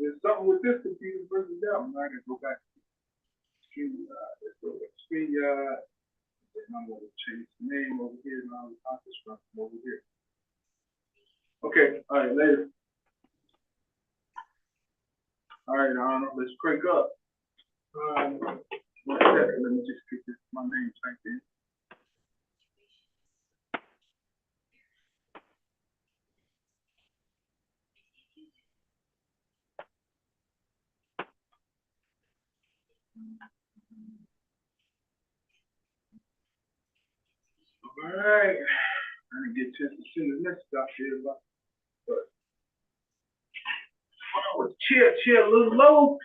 there's something with this computer versus that one. I can go back to StreamYard. Let's go with StreamYard. And I'm going to change the name over here and I'll this from over here. Okay, all right, later. All right, Arnold, let's crank up. One second, let me just get this, my name typed in. All right, I didn't get a chance to send the next stuff here, but oh, chill a little low.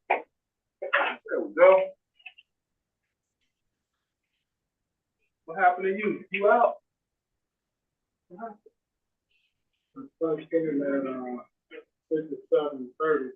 There we go. What happened to you? You out? What happened? I'm first thinking that 57:30.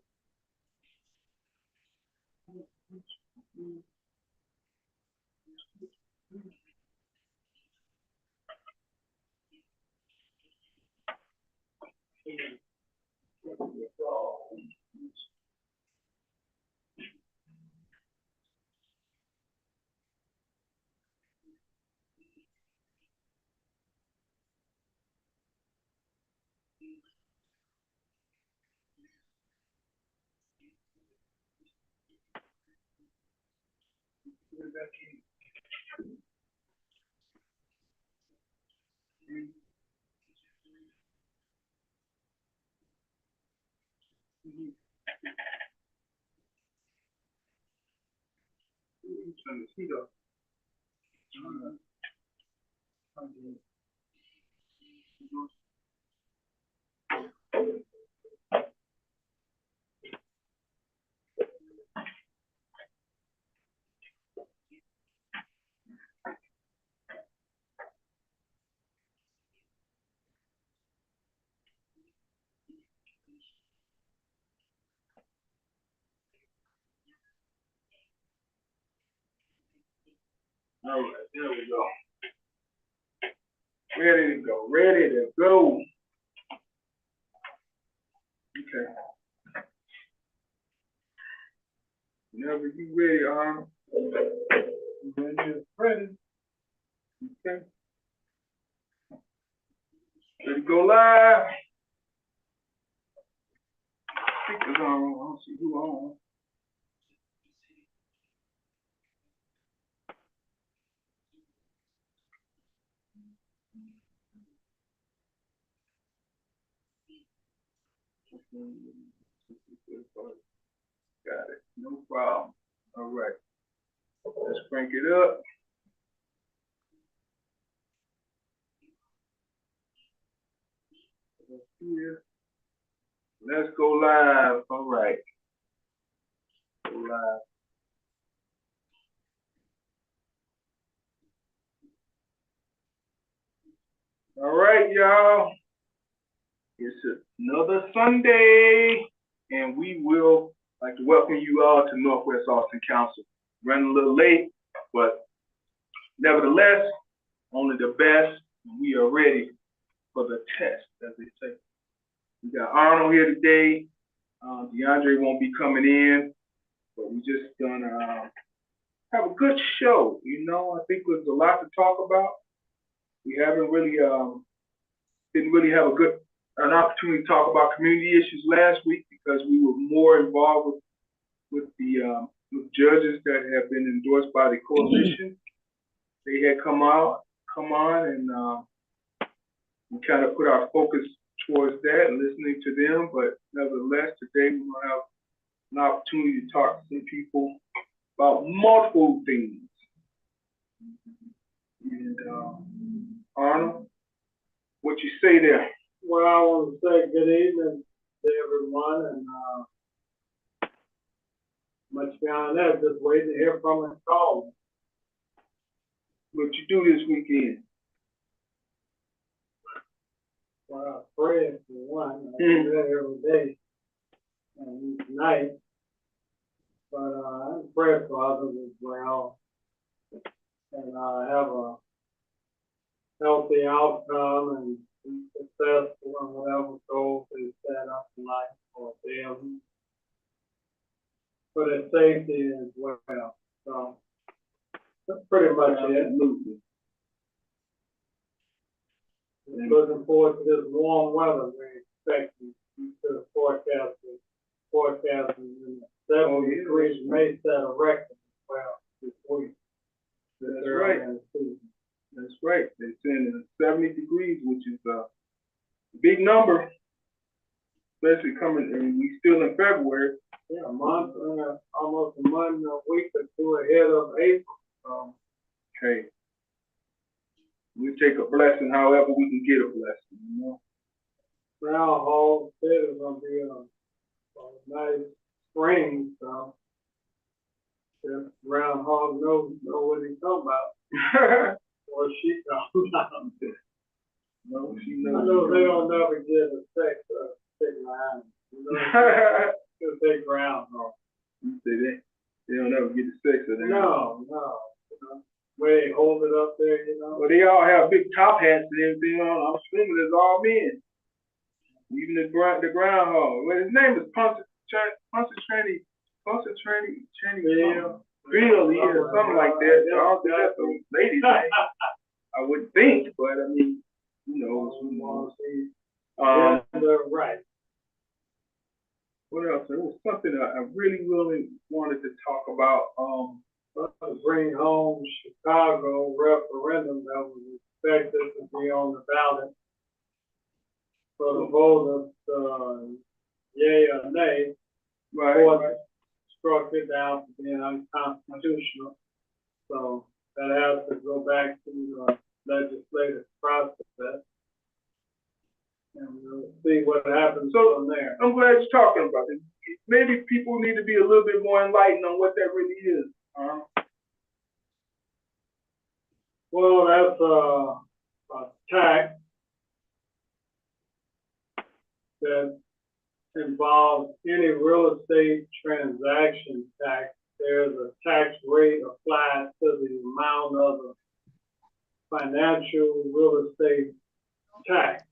Turn the heat up. All right, there we go. Ready to go, ready to go. Okay. Whenever you ready, when you're ready. Okay. Ready to go live. Speakers on. I don't see who on. Got it. No problem. All right. Let's crank it up. Here. Let's go live. All right. Go live. All right, y'all. It's another Sunday, and we will like to welcome you all to Northwest Austin Council. Running a little late, but nevertheless, only the best. We are ready for the test, as they say. We got Arnold here today. DeAndre won't be coming in, but we just gonna have a good show. You know, I think there's a lot to talk about. We haven't really, didn't really have an opportunity to talk about community issues last week because we were more involved with the with judges that have been endorsed by the coalition. They had come on, and we kind of put our focus towards that and listening to them. But nevertheless, today we're gonna have an opportunity to talk to some people about multiple things. And Arnold, what you say there? Well, I want to say good evening to everyone, and much beyond that, just waiting to hear from his call. What you do this weekend? Well, I pray for one. I do that every day and each night. But I pray for others as well, and have a healthy outcome and be successful in whatever goals they set up in life for them for their safety as well. So that's pretty much it. Absolutely. Looking forward to this warm weather we're expecting to the forecasting in the 70 degrees may set a record as well this week. That's right. That's right. They're saying 70 degrees, which is a big number, especially coming, and we still in February. Yeah, a month, almost a month, a week or two ahead of April. Okay. We take a blessing however we can get a blessing, you know. Groundhog said it's gonna be a nice spring, so the groundhog knows what he's talking about. Or she talking about. No, she I knows. know they don't never get a sex line. You know, because they groundhog. You say that they don't ever get the sex of that. No. You know, where they hold it up there, you know. Well, they all have big top hats and everything on. I'm assuming it's all men. Even the groundhog. Well, his name is Punxsutawney Phil, yeah, something like that. I don't think that's a lady's name. I would think, but I mean, who knows? Right. What else? There was something I really wanted to talk about. Bring home Chicago referendum that was expected to be on the ballot for the vote of yea or nay. Right. Struck it down to being unconstitutional. So that has to go back to the legislative process. And we'll see what happens from there. I'm glad you're talking about it. Maybe people need to be a little bit more enlightened on what that really is. Well, that's a tax that involves any real estate transaction tax. There's a tax rate applied to the amount of the financial real estate tax,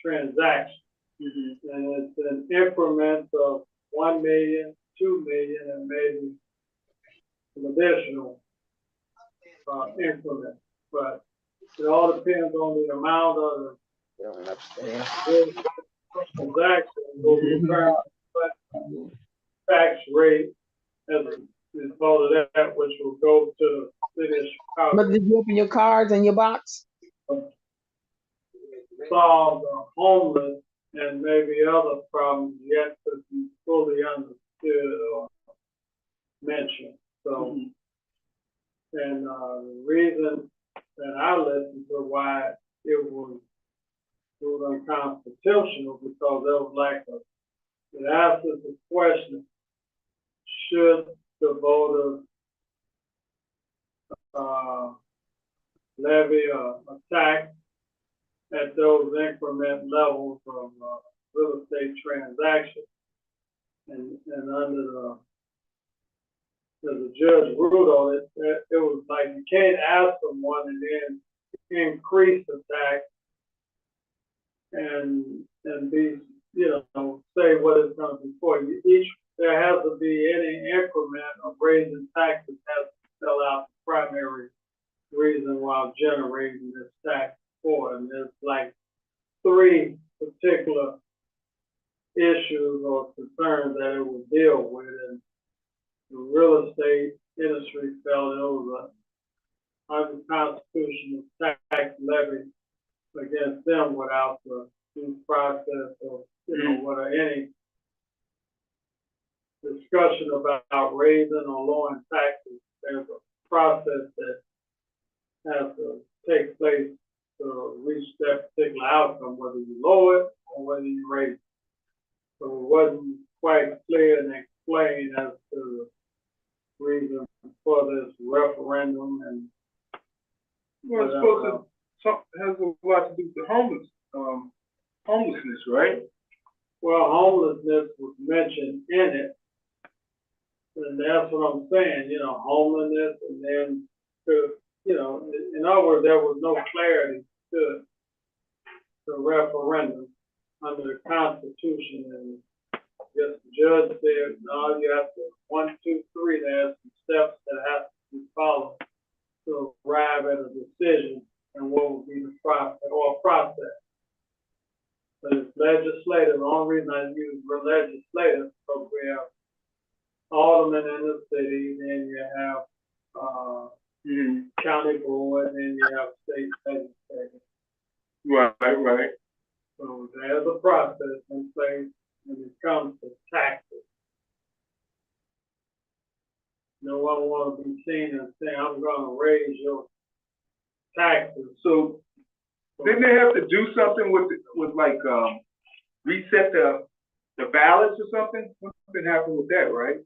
transaction. Mm-hmm. And it's an increment of 1 million, 2 million, and maybe some additional increment. But it all depends on the amount of the transaction will determine what tax rate as a result of that, which will go to the city of Chicago. But did you open your cards and your box? Solve the homeless and maybe other problems yet to be fully understood or mentioned. So, and the reason that I listened to why it was unconstitutional because there was like it asked us the question: should the voters levy a tax at those increment levels of real estate transactions? And under the judge ruled on it, it was like you can't ask someone and then increase the tax and be, say what it's going to be for. There has to be any increment of raising taxes has to spell out the primary reason why generating this tax for. And there's like 3 particular issues or concerns that it will deal with. And the real estate industry felt it was an unconstitutional tax levy against them without the due process of, any discussion about raising or lowering taxes. There's a process that has to take place to reach that particular outcome, whether you lower it or whether you raise it. So it wasn't quite clear and explained as to the reason for this referendum and well, it's supposed to has a lot to do with the homelessness, right? Well, homelessness was mentioned in it, and that's what I'm saying. Homelessness, and then in other words, there was no clarity to the referendum under the Constitution, and I guess the judge said, no, you have to, 1, 2, 3, there's some steps that have to be followed to arrive at a decision and what would be the process or process. But it's legislative. The only reason I use legislative because we have aldermen in the city, then you have county board, then you have state legislature. Right. So there's a process in place when it comes to taxes. No one want to be seen as saying, I'm going to raise your taxes. So didn't they have to do something with like reset the ballots or something? Something happened with that, right?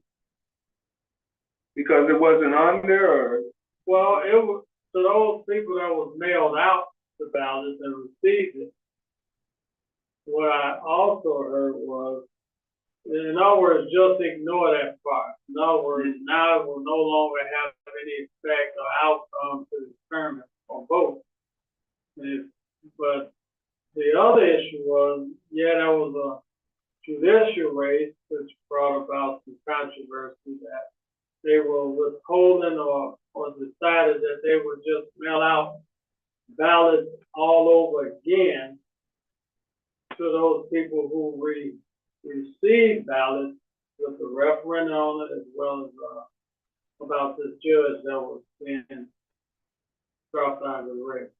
Because it wasn't on there, or Well, it was to those people that was mailed out the ballots and received it. What I also heard was, in other words, just ignore that part. In other words, now it will no longer have any effect or outcome to determine or vote. But the other issue was, there was a judicial race which brought about some controversy that they were withholding or decided that they would just mail out ballots all over again to those people who received ballots with the referendum on it, as well as about this judge that was being dropped out of the race.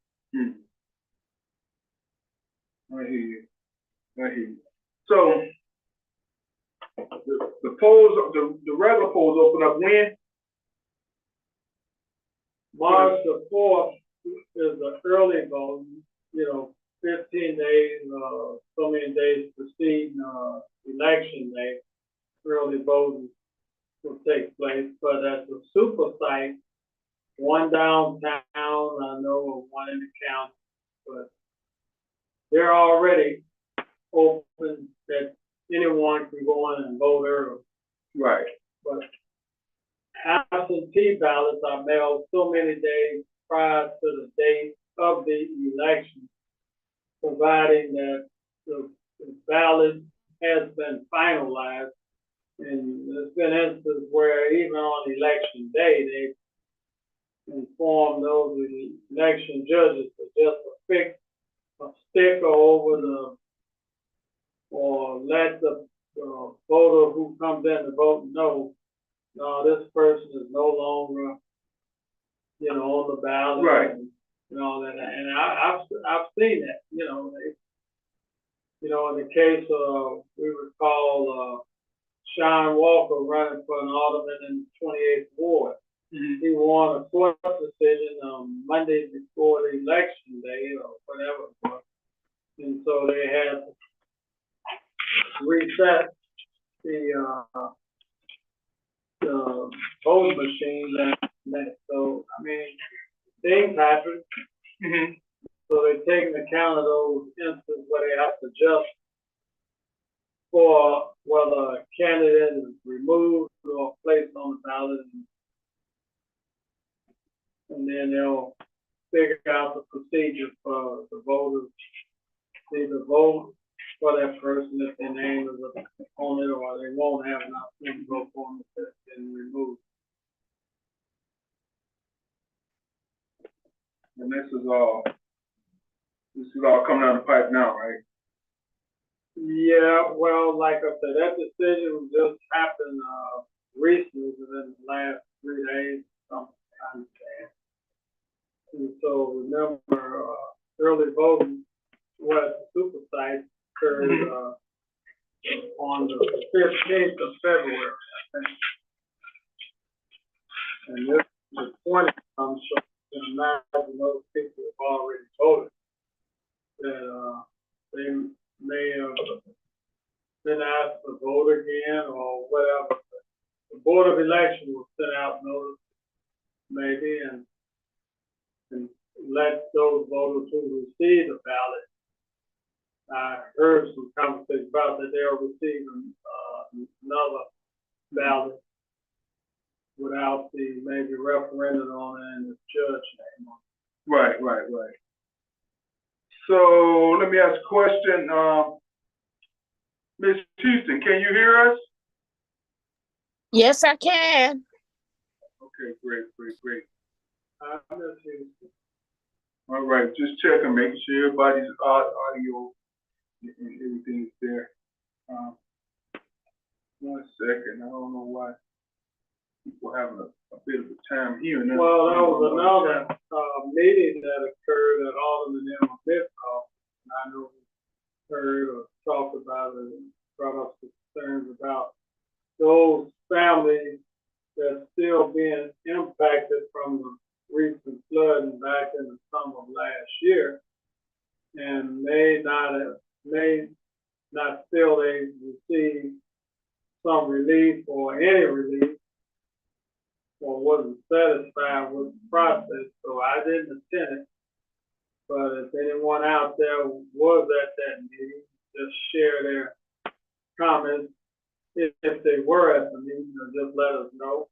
I hear you. So the polls, the regular polls open up when? March the 4th is the early voting, 15 days, so many days preceding election day, early voting will take place. But at the super site, one downtown, I know, one in the county, but they're already open that anyone can go in and vote early. Right. But absentee ballots are mailed so many days prior to the date of the election, providing that the ballot has been finalized. And there's been instances where even on election day, they inform those election judges to just affix a sticker over or let the voter who comes in to vote know, no, this person is no longer, on the ballot. Right. And all that. And I've seen that, in the case of, we recall Sean Walker running for an alderman in the 28th Ward. He won a court decision on Monday before the election day or whatever it was. And so they had to reset the voting machines and that. So, things happen. So they take account of those instances where they have to adjust for whether a candidate is removed or placed on the ballot. And then they'll figure out the procedure for the voters to either vote for that person if their name is on it, or they won't have an opportunity to vote for them if they've been removed. And this is all coming down the pipe now, right? Yeah, well, like I said, that decision just happened recently, within the last 3 days, sometime. And so remember, early voting was super site occurred on the 15th of February, I think. And this is the 20th, I'm sure you can imagine those people have already voted. That they may have been asked to vote again or whatever. The Board of Election will send out notice, maybe, and let those voters who receive the ballot. I heard some conversation about that they'll receive another ballot without the maybe referendum on it and the judge name on it. Right. So let me ask a question. Ms. Houston, can you hear us? Yes, I can. Okay, great. I miss you. All right, just checking, making sure everybody's audio and everything is there. Um, 1 second, I don't know why people having a bit of a time here. Well, there was another meeting that occurred at Alderman Emma Smith's office, and I know we heard or talked about it and brought up some concerns about those families that's still being impacted from the recent flooding back in the summer of last year, and may not feel they received some relief or any relief or wasn't satisfied with the process, so I didn't attend it. But if anyone out there was at that meeting, just share their comments if they were at the meeting, or just let us know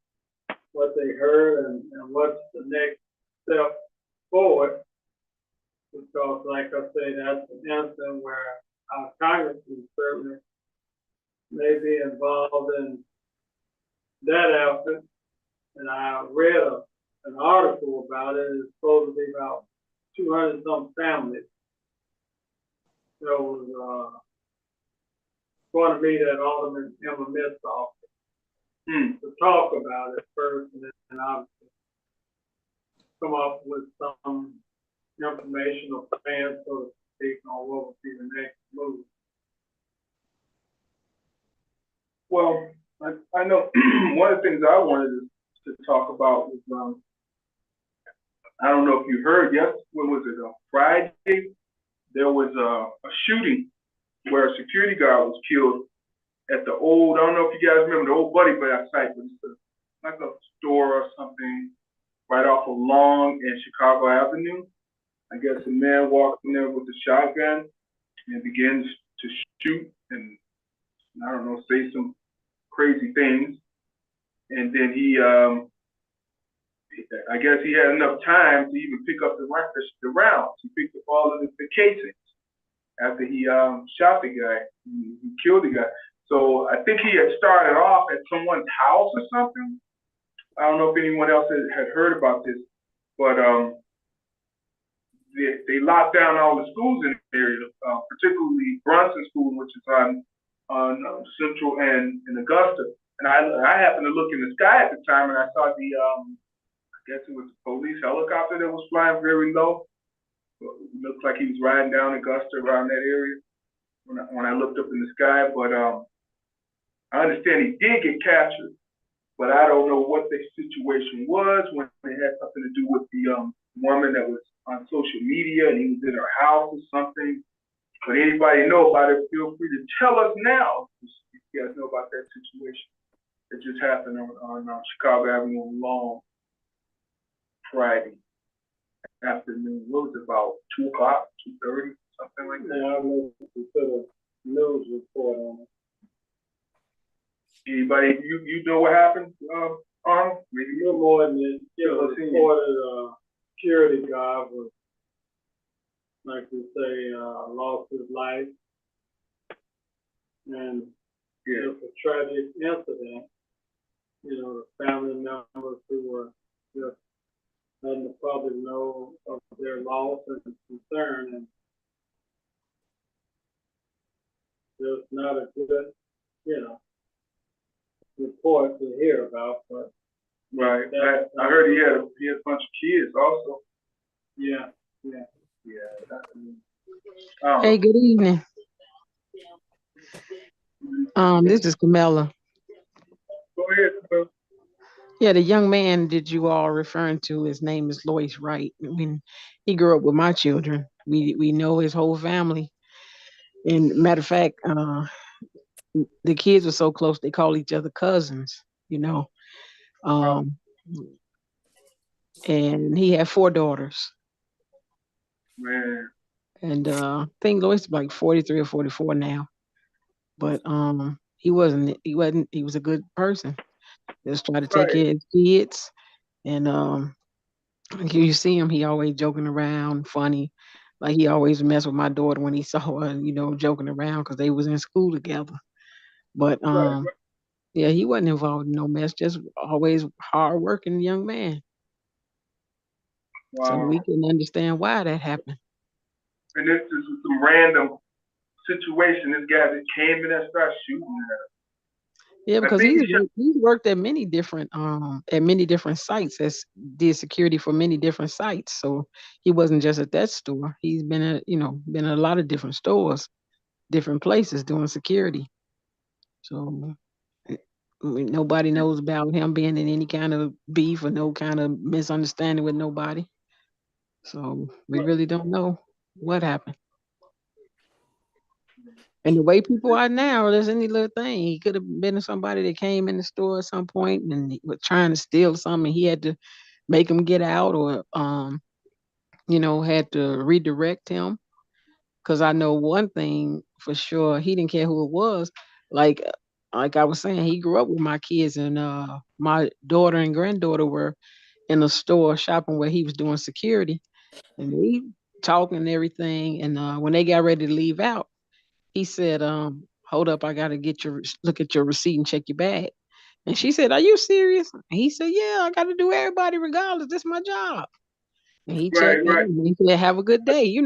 what they heard and what's the next step forward. Because like I say, that's an instance where our congressman certainly may be involved in that effort. And I read an article about it. It's supposed to be about 200 some families that was going to meet at Alderman Emma Smith's office to talk about it first, and then obviously come up with some information or plan, so to speak, on what would be the next move. Well, I know one of the things I wanted to talk about was, I don't know if you heard, when was it, Friday, there was a shooting where a security guard was killed at the old, I don't know if you guys remember the old Buddy Bear site, but it's like a store or something right off of Long and Chicago Avenue. I guess a man walked in there with a shotgun and begins to shoot and, I don't know, say some crazy things. And then I guess he had enough time to even pick up the rounds. He picked up all of the casings after he shot the guy. He killed the guy. So I think he had started off at someone's house or something. I don't know if anyone else had heard about this, but they locked down all the schools in the area, particularly Brunson School, which is on Central and Augusta. And I happened to look in the sky at the time, and I saw the I guess it was a police helicopter that was flying very low. It looked like he was riding down Augusta around that area when I looked up in the sky. But I understand he did get captured, but I don't know what the situation was, when it had something to do with the woman that was on social media and he was in her house or something. But anybody know about it, feel free to tell us now if you guys know about that situation. It just happened on Chicago Avenue on Long Friday afternoon. What was it, about 2 o'clock, 2:30, something like that? Yeah, I listened to the news report on it. Anybody, you know what happened, Arnold? Maybe No more than it, reported security guard was, like we say, lost his life. And it's a tragic incident. You know, the family members who were just letting the public know of their loss and concern, and just not a good, report to hear about, but right. I heard he had a bunch of kids also. Yeah. Hey, good evening. This is Camilla. Go ahead. Yeah, the young man that you all referring to, his name is Lois Wright. I mean, he grew up with my children. We know his whole family. And matter of fact, the kids were so close they call each other cousins, you know. Um, and he had 4 daughters. Man. And I think Lois is like 43 or 44 now. But he was a good person. Just try to take care of his kids. And you see him, he always joking around, funny. Like he always messed with my daughter when he saw her, joking around because they was in school together. But Yeah, he wasn't involved in no mess. Just always hard-working young man. So Wow. we can understand why that happened. And this is some random situation. This guy just came in and started shooting Yeah, at her. I because think he should. he's worked at many different sites as did security for many different sites. So he wasn't just at that store. He's been been at a lot of different stores, different places doing security. So nobody knows about him being in any kind of beef or no kind of misunderstanding with nobody. So we really don't know what happened. And the way people are now, there's any little thing. He could have been somebody that came in the store at some point and he was trying to steal something. He had to make him get out or had to redirect him. Cause I know one thing for sure, he didn't care who it was. Like like I was saying, he grew up with my kids and my daughter and granddaughter were in the store shopping where he was doing security and they talking and everything. And when they got ready to leave out, he said, hold up, I gotta look at your receipt and check your bag. And she said, are you serious? And he said, yeah, I gotta do everybody regardless. This is my job. And he Right, checked in right. and he said, have a good day.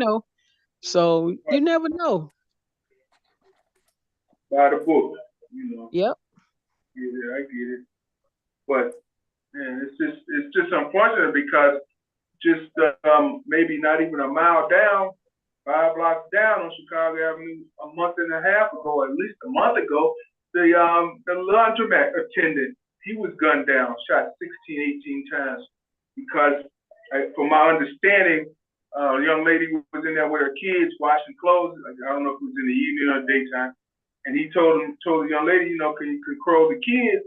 So you never know. By the book, you know. Yep. Yeah, I get it. But man, it's just unfortunate because just maybe not even a mile down, 5 blocks down on Chicago Avenue, a month and a half ago, at least a month ago, the laundromat attendant, he was gunned down, shot 16, 18 times because, from my understanding, a young lady was in there with her kids washing clothes. I don't know if it was in the evening or daytime, and he told the young lady, can you control the kids.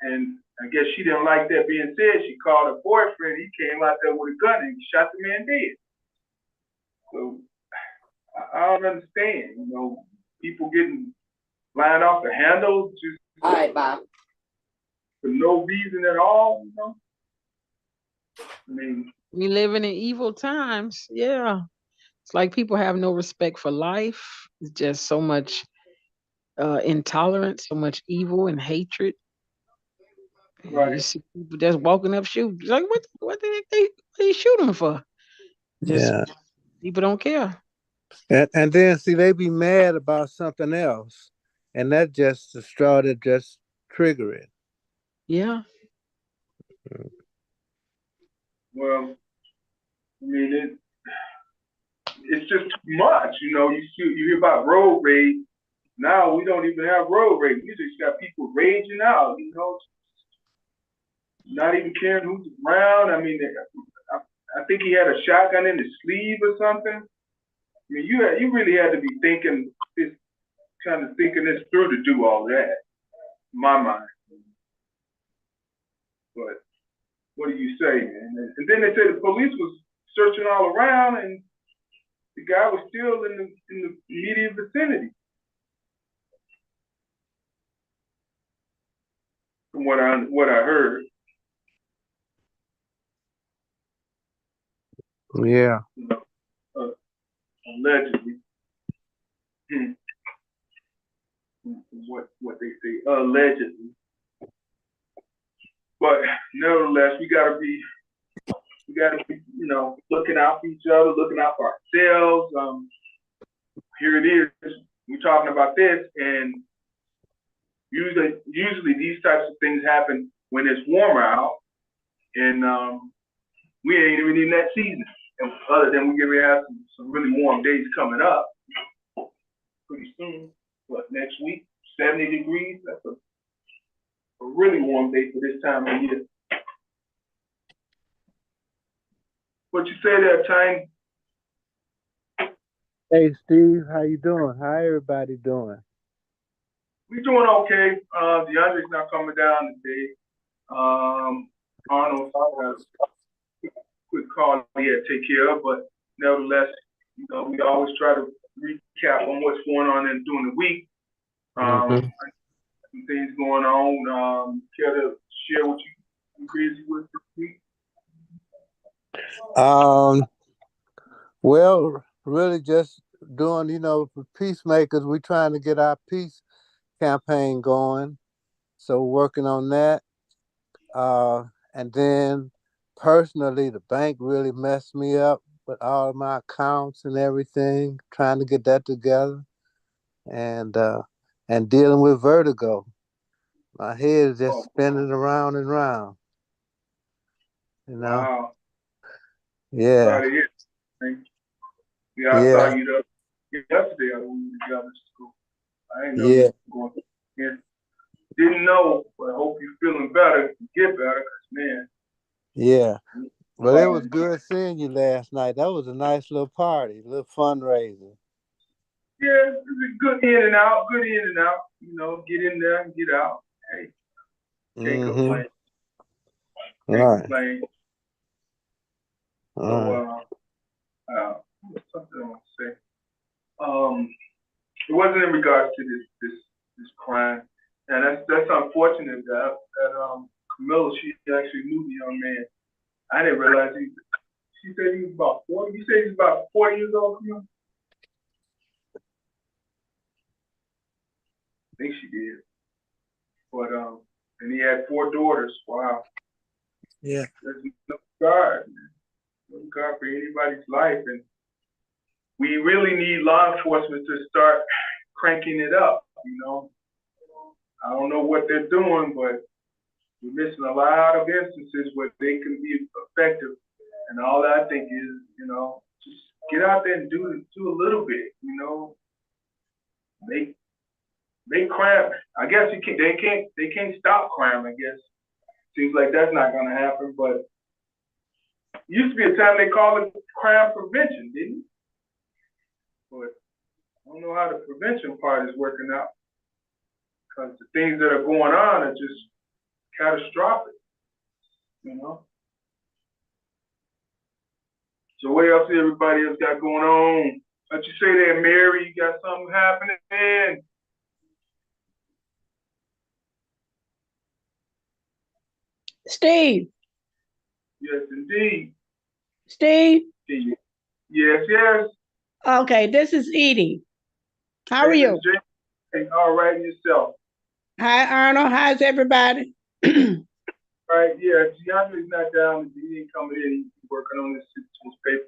And I guess she didn't like that being said. She called her boyfriend. He came out there with a gun and shot the man dead. So I don't understand. People getting lined off the handle just All right, Bob. for no reason at all. I mean, We living in evil times. Yeah. It's like people have no respect for life. It's just so much intolerance, so much evil and hatred. You right. see people just walking up shooting. It's like what the heck they shooting for? Just Yeah. people don't care. And then see they be mad about something else. And that just the straw that just trigger it. Yeah. Well, I mean, it's just too much. You hear about road rage. Now we don't even have road rage. We just got people raging out. Not even caring who's around. I mean, I think he had a shotgun in his sleeve or something. I mean, you really had to be thinking this through to do all that. In my mind. But what do you say, man? And then they said the police was searching all around, and the guy was still in the immediate vicinity. From what I heard. Yeah. Allegedly. What they say, allegedly. But nevertheless, we gotta be, looking out for each other, looking out for ourselves. Here it is. We're talking about this, and usually these types of things happen when it's warmer out, and we ain't even in that season. And other than we get ready to have some really warm days coming up pretty soon. What, next week? 70 degrees. That's a really warm day for this time of year. What you say there, Tiny? Hey Steve, how you doing? How everybody doing? We doing okay. DeAndre's not coming down today. Arnold has a quick call he had to take care of, but nevertheless, we always try to recap on what's going on during the week. Some things going on. Care to share what you busy with this week? Well, really just doing, for peacemakers, we're trying to get our peace campaign going. So working on that. And then personally, the bank really messed me up with all my accounts and everything, trying to get that together, and dealing with vertigo. My head is just Oh, spinning around and round. You know? wow. Yeah, Sorry to hear. Yeah, I saw yeah, you yesterday. I was together to school. I didn't know yeah, you were going here. Didn't know, but I hope you're feeling better. Get better, cause man. yeah. Well, it was Um, good seeing you last night. That was a nice little party, little fundraiser. yeah, it was a good in and out. Good in and out. You know, get in there and get out. Hey, can't Mm-hmm. complain. All Can't right, complain. all So, right. what's something I want to say? It wasn't in regards to this crime, and that's unfortunate that Camilla, she actually knew the young man. I didn't realize she said he was about 40. You said he's about 40 years old, Camilla? I think she did. But and he had 4 daughters. Wow. Yeah. There's no God, man. No God for anybody's life. And we really need law enforcement to start cranking it up, you know. I don't know what they're doing, but we're missing a lot of instances where they can be effective. And all I think is, you know, just get out there and do a little bit, you know. Make crime. I guess they can't stop crime, I guess. Seems like that's not gonna happen, but it used to be a time they called it crime prevention, didn't it? But I don't know how the prevention part is working out. Because the things that are going on are just catastrophic, you know. So what else everybody else got going on? What you say there, Mary? You got something happening? Steve, Yes, indeed. Steve. Yes, yes. Okay, this is Edie. How are Hey, you? Jay. Hey, all right, yourself. Hi, Arnold. How's everybody? Right, yeah. DeAndre's not down. He ain't coming in. He's working on this paper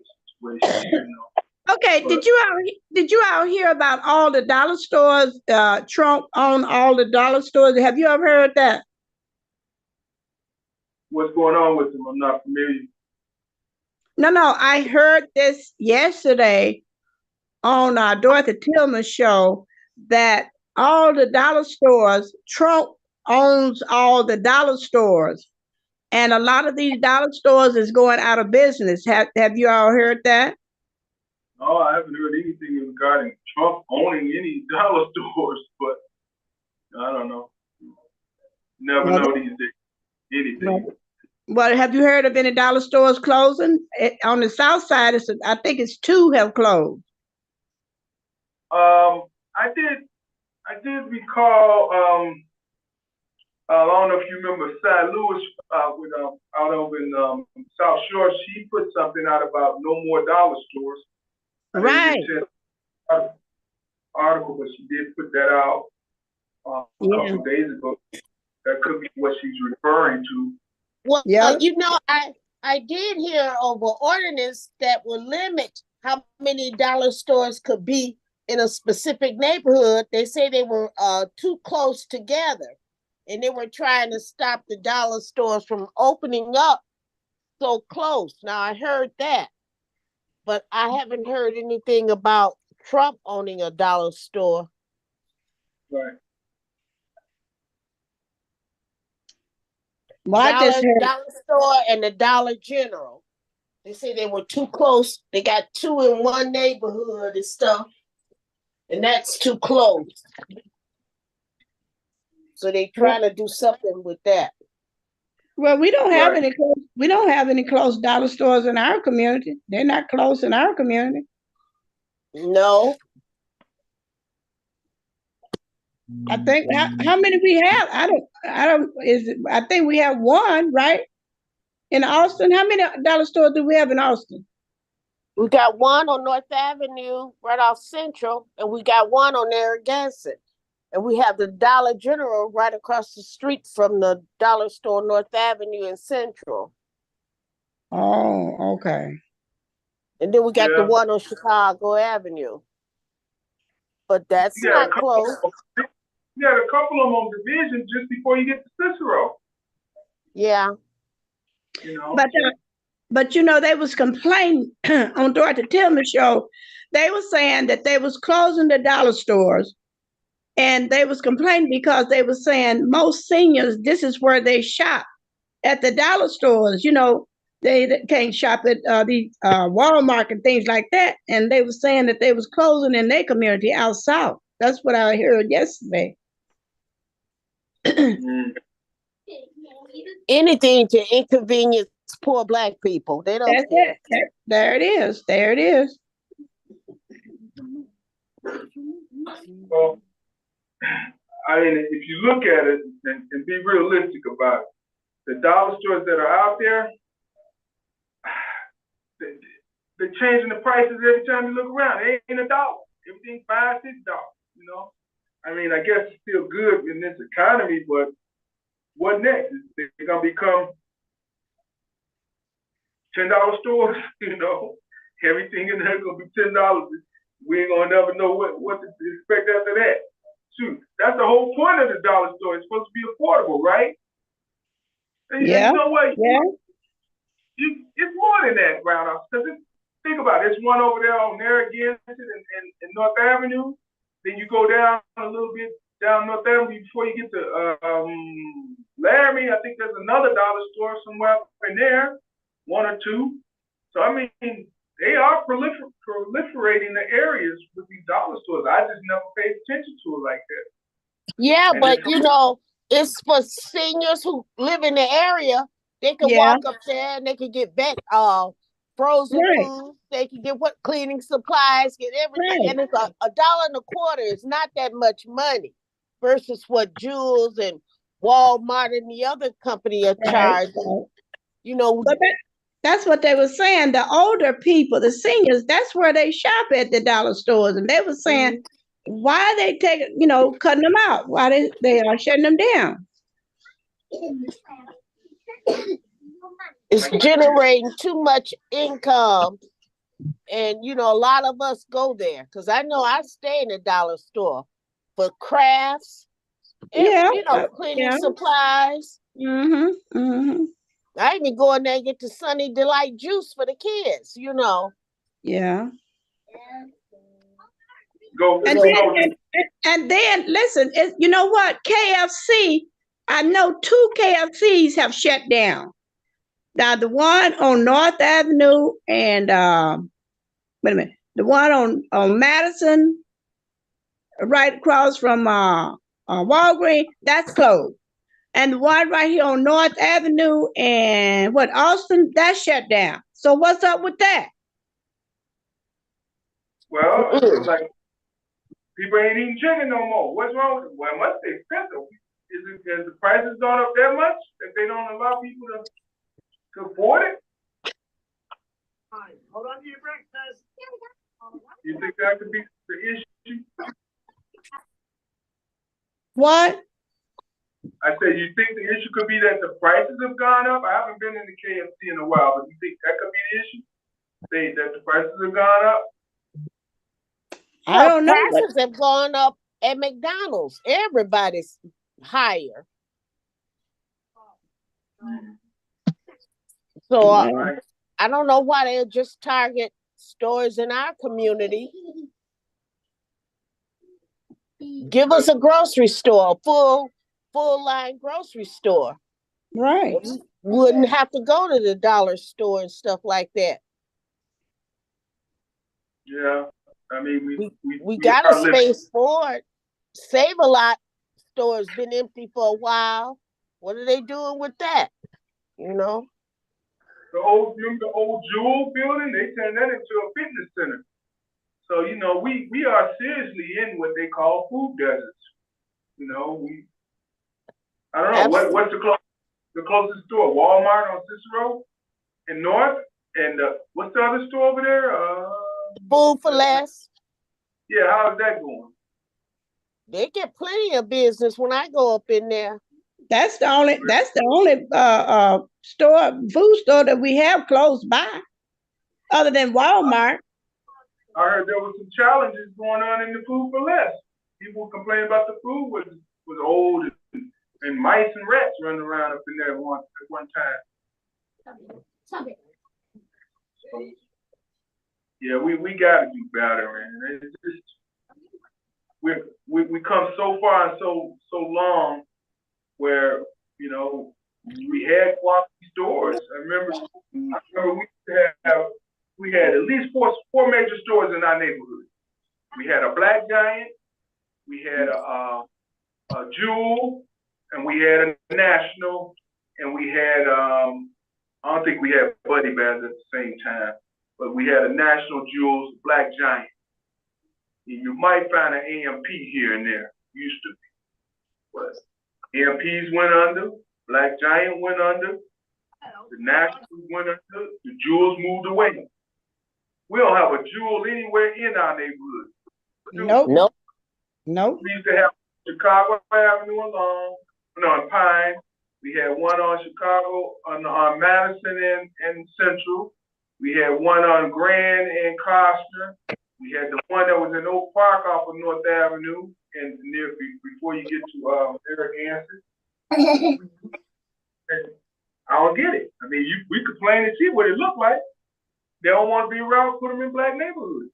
situation, you know. Okay, But did you all hear about all the dollar stores? Trump owned all the dollar stores. Have you ever heard that? what's going on with him? I'm not familiar. No. I heard this yesterday on Dorothy Tillman's show that all the dollar stores, Trump owns all the dollar stores. And a lot of these dollar stores is going out of business. Have you all heard that? No, I haven't heard anything regarding Trump owning any dollar stores, but I don't know. Never Well, know these days. Anything. well, have you heard of any dollar stores closing? On the south side, I think it's 2 have closed. I did recall. I don't know if you remember Cy Lewis with out over in South Shore. She put something out about no more dollar stores. Right. Article, but she did put that out a Yeah. couple of days ago. That could be what she's referring to. Well, Yeah. you know, I did hear of an ordinance that will limit how many dollar stores could be in a specific neighborhood. They say they were too close together, and they were trying to stop the dollar stores from opening up so close. Now I heard that, but I haven't heard anything about Trump owning a dollar store. Right. Well, I just heard. Dollar store and the Dollar General. They say they were too close. They got 2 in one neighborhood and stuff, and that's too close. So they trying to do something with that. Well, we don't have Right. any close dollar stores in our community. They're not close in our community. No, I think how many we have? I think we have one, right? In Austin. How many dollar stores do we have in Austin? we got one on North Avenue right off Central, and we got one on Narragansett. And we have the Dollar General right across the street from the dollar store, North Avenue and Central. Oh, okay. And then we got the Yeah. one on Chicago Avenue. But that's You got a not couple. close. You got a couple of them on Division just before you get to Cicero. Yeah. You know. But you know, they was complaining on Dorothy Tillman show. They were saying that they was closing the dollar stores, and they was complaining because they were saying most seniors, this is where they shop at the dollar stores. You know, they can't shop at the Walmart and things like that. And they were saying that they was closing in their community out south. That's what I heard yesterday. Anything to inconvenience poor Black people. They don't That's care. it. There it is. There it is. Well, I mean, if you look at it and be realistic about it, the dollar stores that are out there, they're changing the prices every time you look around. It ain't $1. Everything's $5, $6. You know, I mean, I guess it's still good in this economy, but what next? They're gonna become $10 stores. You know, everything in there gonna be $10. We ain't gonna never know what to expect after that. Shoot, that's the whole point of the dollar store. It's supposed to be affordable, right? And Yeah. you know what? Yeah. It's more than that, Roundhouse. Because think about it. There's one over there on Narragansett and North Avenue. Then you go down a little bit down North Avenue before you get to Laramie. I think there's another dollar store somewhere in there, one or two. So I mean, they are proliferating the areas with these dollar stores. I just never paid attention to it like that. Yeah, And but you know, it's for seniors who live in the area. They can Yeah. walk up there and they can get back frozen Right. food. They can get what cleaning supplies, get everything. Right. And it's $1.25 is not that much money versus what Jewels and Walmart and the other company are Right. charging. You know, But that's what they were saying. The older people, the seniors, that's where they shop at the dollar stores. And they were saying, why they cutting them out? Why they are shutting them down? it's generating too much income. And, you know, a lot of us go there because I know I stay in the dollar store for crafts, and, Yeah. you know, cleaning supplies. Mm-hmm. Mm-hmm. I even go in there and get the Sunny Delight juice for the kids, you know. Yeah. go. And then listen, you know what? KFC, I know 2 KFCs have shut down. Now the one on North Avenue and wait a minute, the one on Madison, right across from Walgreens, that's closed. And the one right here on North Avenue and Austin, that's shut down. So what's up with that? Well, it's like people ain't eating chicken no more. What's wrong with it? Well, it must be expensive. Has the prices gone up that much that they don't allow people to afford it? Hold on to your breakfast. You think that could be the issue? What? I said, you think the issue could be that the prices have gone up? I haven't been in the KFC in a while, but you think that could be the issue? Say that the prices have gone up? I don't know. Prices have gone up at McDonald's. Everybody's higher. So I don't know why they'll just target stores in our community. Give us a grocery store, full line grocery store. Right. Wouldn't have to go to the dollar store and stuff like that. Yeah. I mean, we got a space for it. Save a Lot store's been empty for a while. What are they doing with that? You know? The old Jewel building, they turned that into a fitness center. So, you know, we are seriously in what they call food deserts. You know, I don't know, what's the closest store? Walmart on Cicero in North? And what's the other store over there? Food for Less. Yeah, how's that going? They get plenty of business when I go up in there. That's the only food store that we have close by, other than Walmart. I heard there was some challenges going on in the food for less. People complaining about the food was old and mice and rats running around up in there at one time. Yeah, we gotta do better, man. It's just, we come so far and so long where, you know, we had quality stores. I remember we had at least four major stores in our neighborhood. We had a Black Giant, we had a Jewel, and we had a National, and we had I don't think we had Buddy Bears at the same time, but we had a National, Jewels, Black Giant. You might find an AMP here and there, used to be, but AMPs went under, Black Giant went under, the National went under, the Jewels moved away. We don't have a Jewel anywhere in our neighborhood. Nope. We used to have Chicago Avenue on Pine. We had one on Chicago, on Madison and Central. We had one on Grand and Costner. We had the one that was in Oak Park off of North Avenue and near before you get to Eric Hansen. I don't get it. I mean, we complain and see what it looked like. They don't want to be around, put them in black neighborhoods.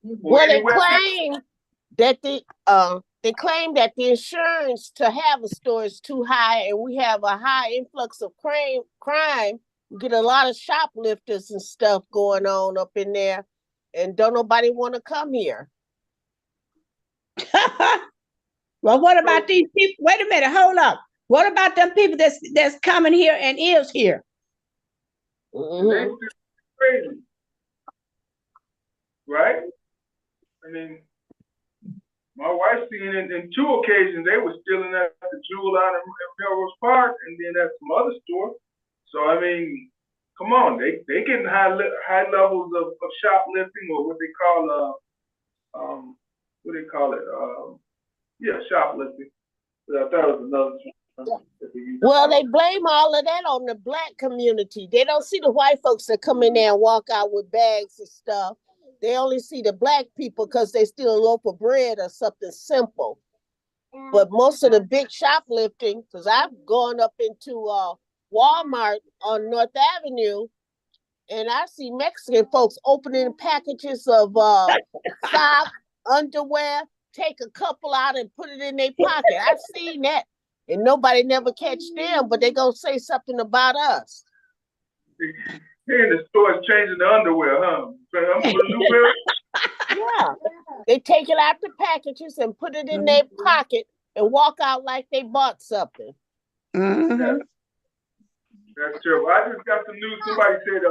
Well, they claim that the insurance to have a store is too high, and we have a high influx of crime. We get a lot of shoplifters and stuff going on up in there, and don't nobody want to come here. Well, what about these people? Wait a minute, hold up. What about them people that's coming here and is here? Mm-hmm. Crazy, right? I mean, my wife seen it in 2 occasions. They were stealing at the Jewel out in Melrose Park, and then at some other store. So I mean, come on, they getting high levels of shoplifting, or what they call it, shoplifting. But I thought it was another term. Well, they blame all of that on the black community. They don't see the white folks that come in there and walk out with bags and stuff. They only see the black people because they steal a loaf of bread or something simple. But most of the big shoplifting, because I've gone up into Walmart on North Avenue, and I see Mexican folks opening packages of socks, underwear, take a couple out and put it in their pocket. I've seen that. And nobody never catch them, but they gonna say something about us. Here in the stores changing the underwear, huh? Yeah. They take it out the packages and put it in their pocket and walk out like they bought something. Mm-hmm. That's terrible. I just got the news. Somebody said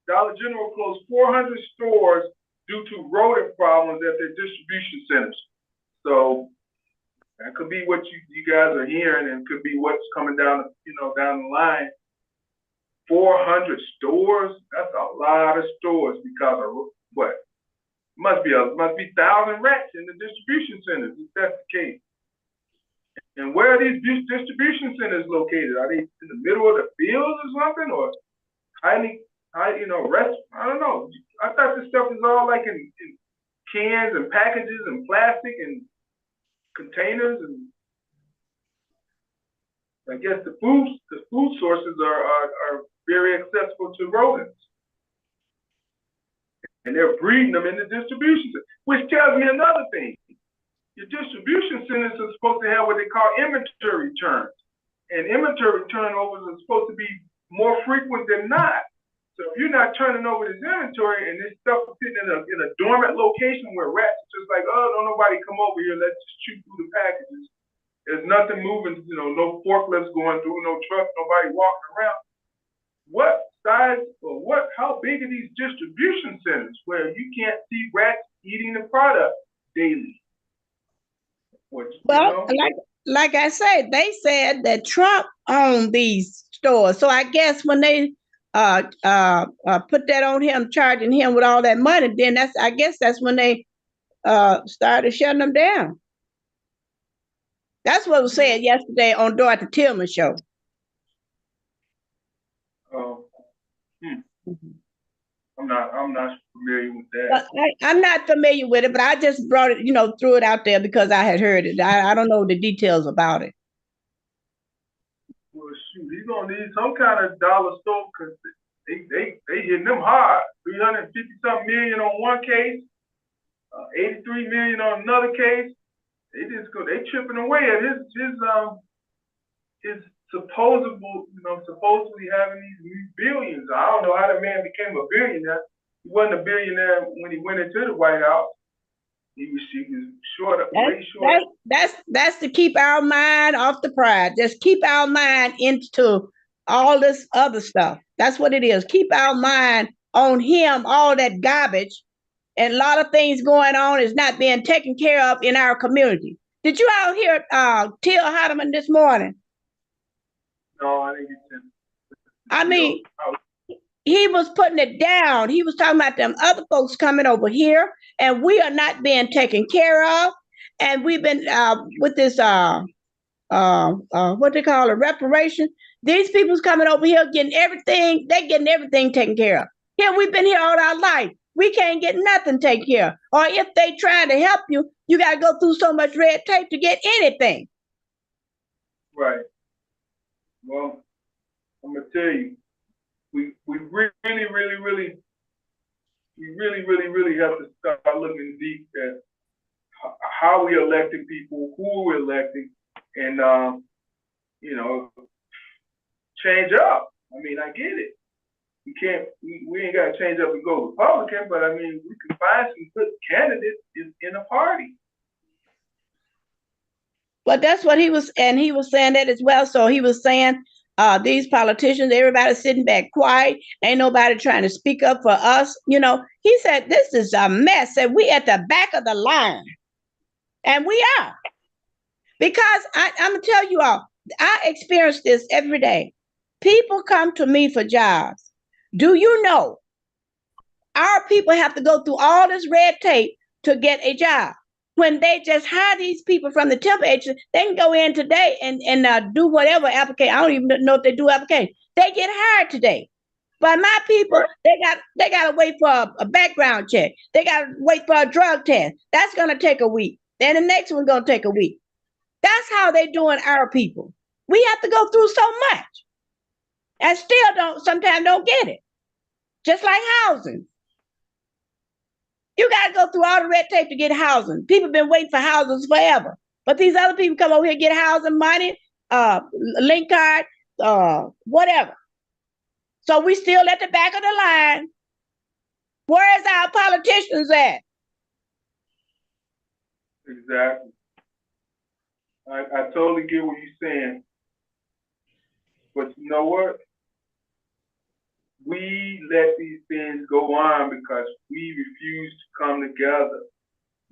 Dollar General closed 400 stores due to rodent problems at their distribution centers. So that could be what you guys are hearing, and could be what's coming down the line. 400 stores? That's a lot of stores because of what? Must be 1,000 rats in the distribution centers if that's the case. And where are these distribution centers located? Are they in the middle of the fields or something, or rest? I don't know. I thought this stuff is all like in cans and packages and plastic and containers, and I guess the food sources are very accessible to rodents, and they're breeding them in the distribution center, which tells me another thing. Your distribution centers are supposed to have what they call inventory turns, and inventory turnovers are supposed to be more frequent than not. So if you're not turning over this inventory and this stuff is sitting in a dormant location where rats are just like, oh, don't nobody come over here, let's just chew through the packages. There's nothing moving, no forklifts going through, no truck, nobody walking around. What size or how big are these distribution centers where you can't see rats eating the product daily? Well, like I said, they said that Trump owned these stores. So I guess when they put that on him, charging him with all that money, then that's when they started shutting them down. That's what was said yesterday on Dorothy Tillman show. I'm not familiar with that. But I'm not familiar with it, but I just brought it, threw it out there because I had heard it. I don't know the details about it. Well, shoot, he's gonna need some kind of dollar store because they hitting them hard. 350-something million on one case, 83 million on another case. They chipping away at his supposedly having these billions. I don't know how the man became a billionaire. He wasn't a billionaire when he went into the White House. He was way short. That's to keep our mind off the prize. Just keep our mind into all this other stuff. That's what it is. Keep our mind on him, all that garbage, and a lot of things going on is not being taken care of in our community. Did you all hear Till Hardeman this morning? No, I didn't get to. I mean, he was putting it down. He was talking about them other folks coming over here, and we are not being taken care of. And we've been with this what they call a reparation. These people's coming over here getting everything. They're getting everything taken care of. Here we've been here all our life. We can't get nothing taken care of. Or if they trying to help you, you got to go through so much red tape to get anything. Right. Well, I'm gonna tell you, we really have to start looking deep at how we electing people, who we're electing, and change up. I mean, I get it. We ain't got to change up and go Republican, but I mean, we can find some good candidates in a party. But that's what he was saying that as well. So he was saying, these politicians, everybody's sitting back quiet. Ain't nobody trying to speak up for us. He said, this is a mess and we at the back of the line. And we are. Because I'm going to tell you all, I experience this every day. People come to me for jobs. Do you know our people have to go through all this red tape to get a job? When they just hire these people from the temp agency, they can go in today and do whatever application. I don't even know if they do application. They get hired today. But my people, they got to wait for a background check. They got to wait for a drug test. That's going to take a week. Then the next one's going to take a week. That's how they doing our people. We have to go through so much and still sometimes don't get it. Just like housing. You got to go through all the red tape to get housing. People been waiting for houses forever. But these other people come over here, get housing money, link card, whatever. So we still at the back of the line. Where's our politicians at? Exactly. I totally get what you're saying. But you know what? We let these things go on because we refuse to come together.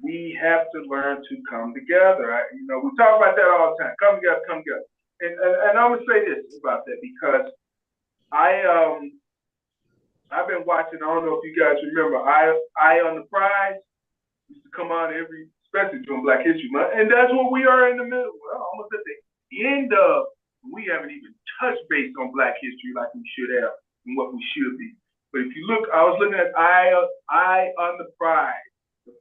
We have to learn to come together. We talk about that all the time. Come together, come together. And I'm gonna say this about that because I've been watching. I don't know if you guys remember. Eye on the Prize used to come on especially during Black History Month, and that's what we are in the middle. Well, almost at the end of. We haven't even touched base on Black history like we should have and what we should be. But if you look, I was looking at Eye on the Prize,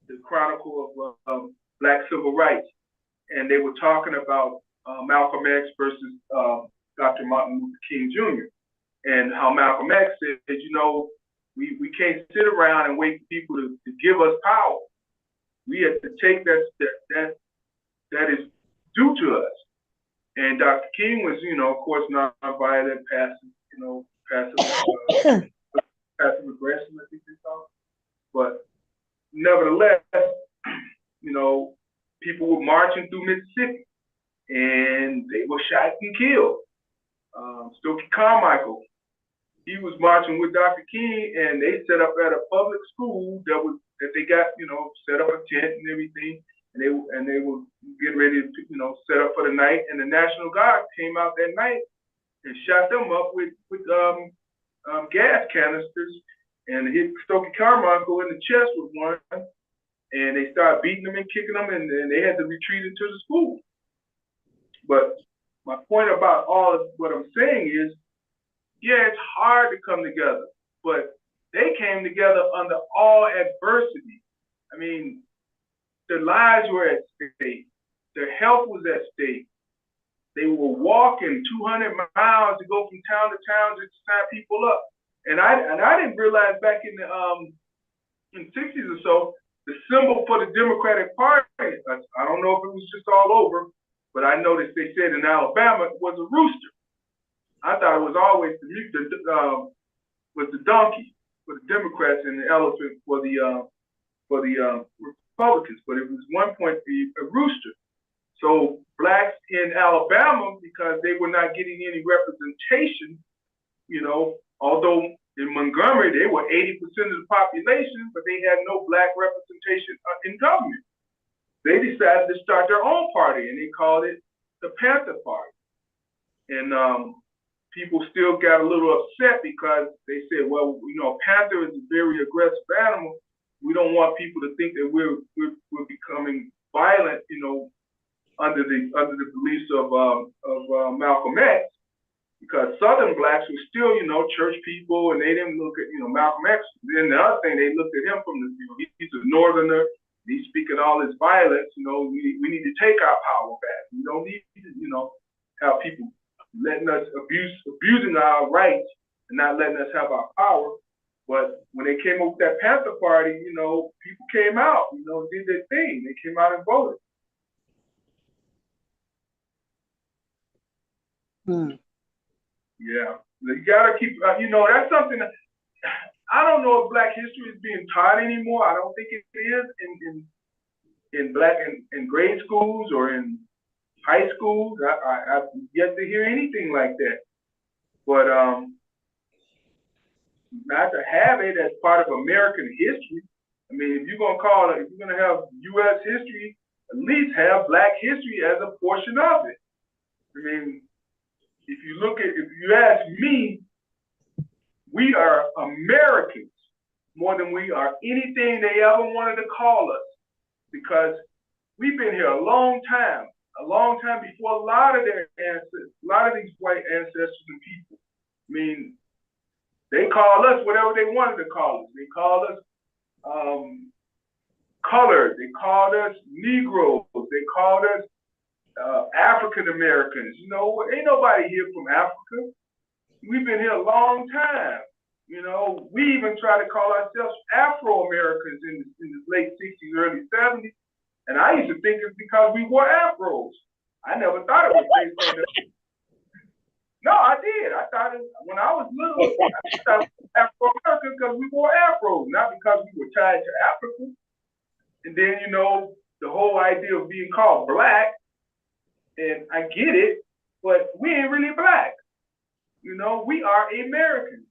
the chronicle of Black civil rights, and they were talking about Malcolm X versus Dr. Martin Luther King Jr. and how Malcolm X said, we can't sit around and wait for people to give us power. We have to take that is due to us. And Dr. King was, of course, non-violent, passive aggression, I think they call it. But nevertheless, people were marching through Mississippi and they were shot and killed. Stokely Carmichael, he was marching with Dr. King and they set up at a public school that they got, set up a tent and everything. And they were getting ready to, set up for the night. And the National Guard came out that night and shot them up with gas canisters and hit Stokely Carmichael in the chest with one. and they started beating them and kicking them, and they had to retreat into the school. But my point about all of what I'm saying is, yeah, it's hard to come together, but they came together under all adversity. I mean, their lives were at stake, their health was at stake. They were walking 200 miles to go from town to town just to sign people up. And I didn't realize back in the 60s or so, the symbol for the Democratic Party, I don't know if it was just all over, but I noticed they said in Alabama it was a rooster. I thought it was always was the donkey for the Democrats and the elephant for the Republicans, but it was one point a rooster. So blacks in Alabama, because they were not getting any representation, although in Montgomery they were 80% of the population, but they had no black representation in government. They decided to start their own party, and they called it the Panther Party. And people still got a little upset because they said, well, panther is a very aggressive animal. We don't want people to think that we're becoming violent, under the beliefs of Malcolm X, because Southern blacks were still, church people, and they didn't look at, Malcolm X. Then the other thing, they looked at him from he's a Northerner. He's speaking all his violence. We need to take our power back. We don't need to, have people letting us abusing our rights and not letting us have our power. But when they came up with that Panther Party, people came out, did their thing. They came out and voted. Yeah, you gotta keep. That's something that I don't know if Black history is being taught anymore. I don't think it is in Black in grade schools or in high schools. I've yet to hear anything like that. But not to have it as part of American history. I mean, if you're gonna have U.S. history, at least have Black history as a portion of it. I mean, if you ask me, we are Americans more than we are anything they ever wanted to call us, because we've been here a long time before a lot of their ancestors, a lot of these white ancestors and people. I mean, they called us whatever they wanted to call us. They called us colored. They called us Negroes. They called us African Americans. Ain't nobody here from Africa. We've been here a long time. We even try to call ourselves Afro Americans in the late 60s, early 70s. And I used to think it's because we wore afros. I never thought it was based on that. No, I did. I thought when I was little, I thought it was Afro American because we wore afros, not because we were tied to Africa. And then, the whole idea of being called Black, and I get it, but we ain't really Black. We are Americans.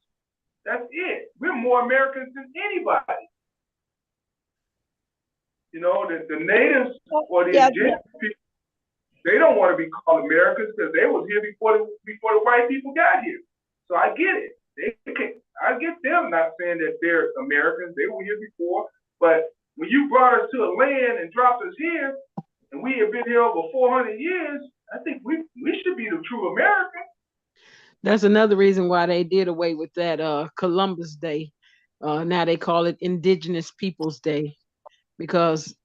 That's it. We're more Americans than anybody. The natives or the indigenous people, they don't want to be called Americans because they was here before the white people got here. So I get it. I get them not saying that they're Americans. They were here before. But when you brought us to a land and dropped us here, and we have been here over 400 years, I think we should be the true Americans. That's another reason why they did away with that Columbus Day. Now they call it Indigenous Peoples Day, because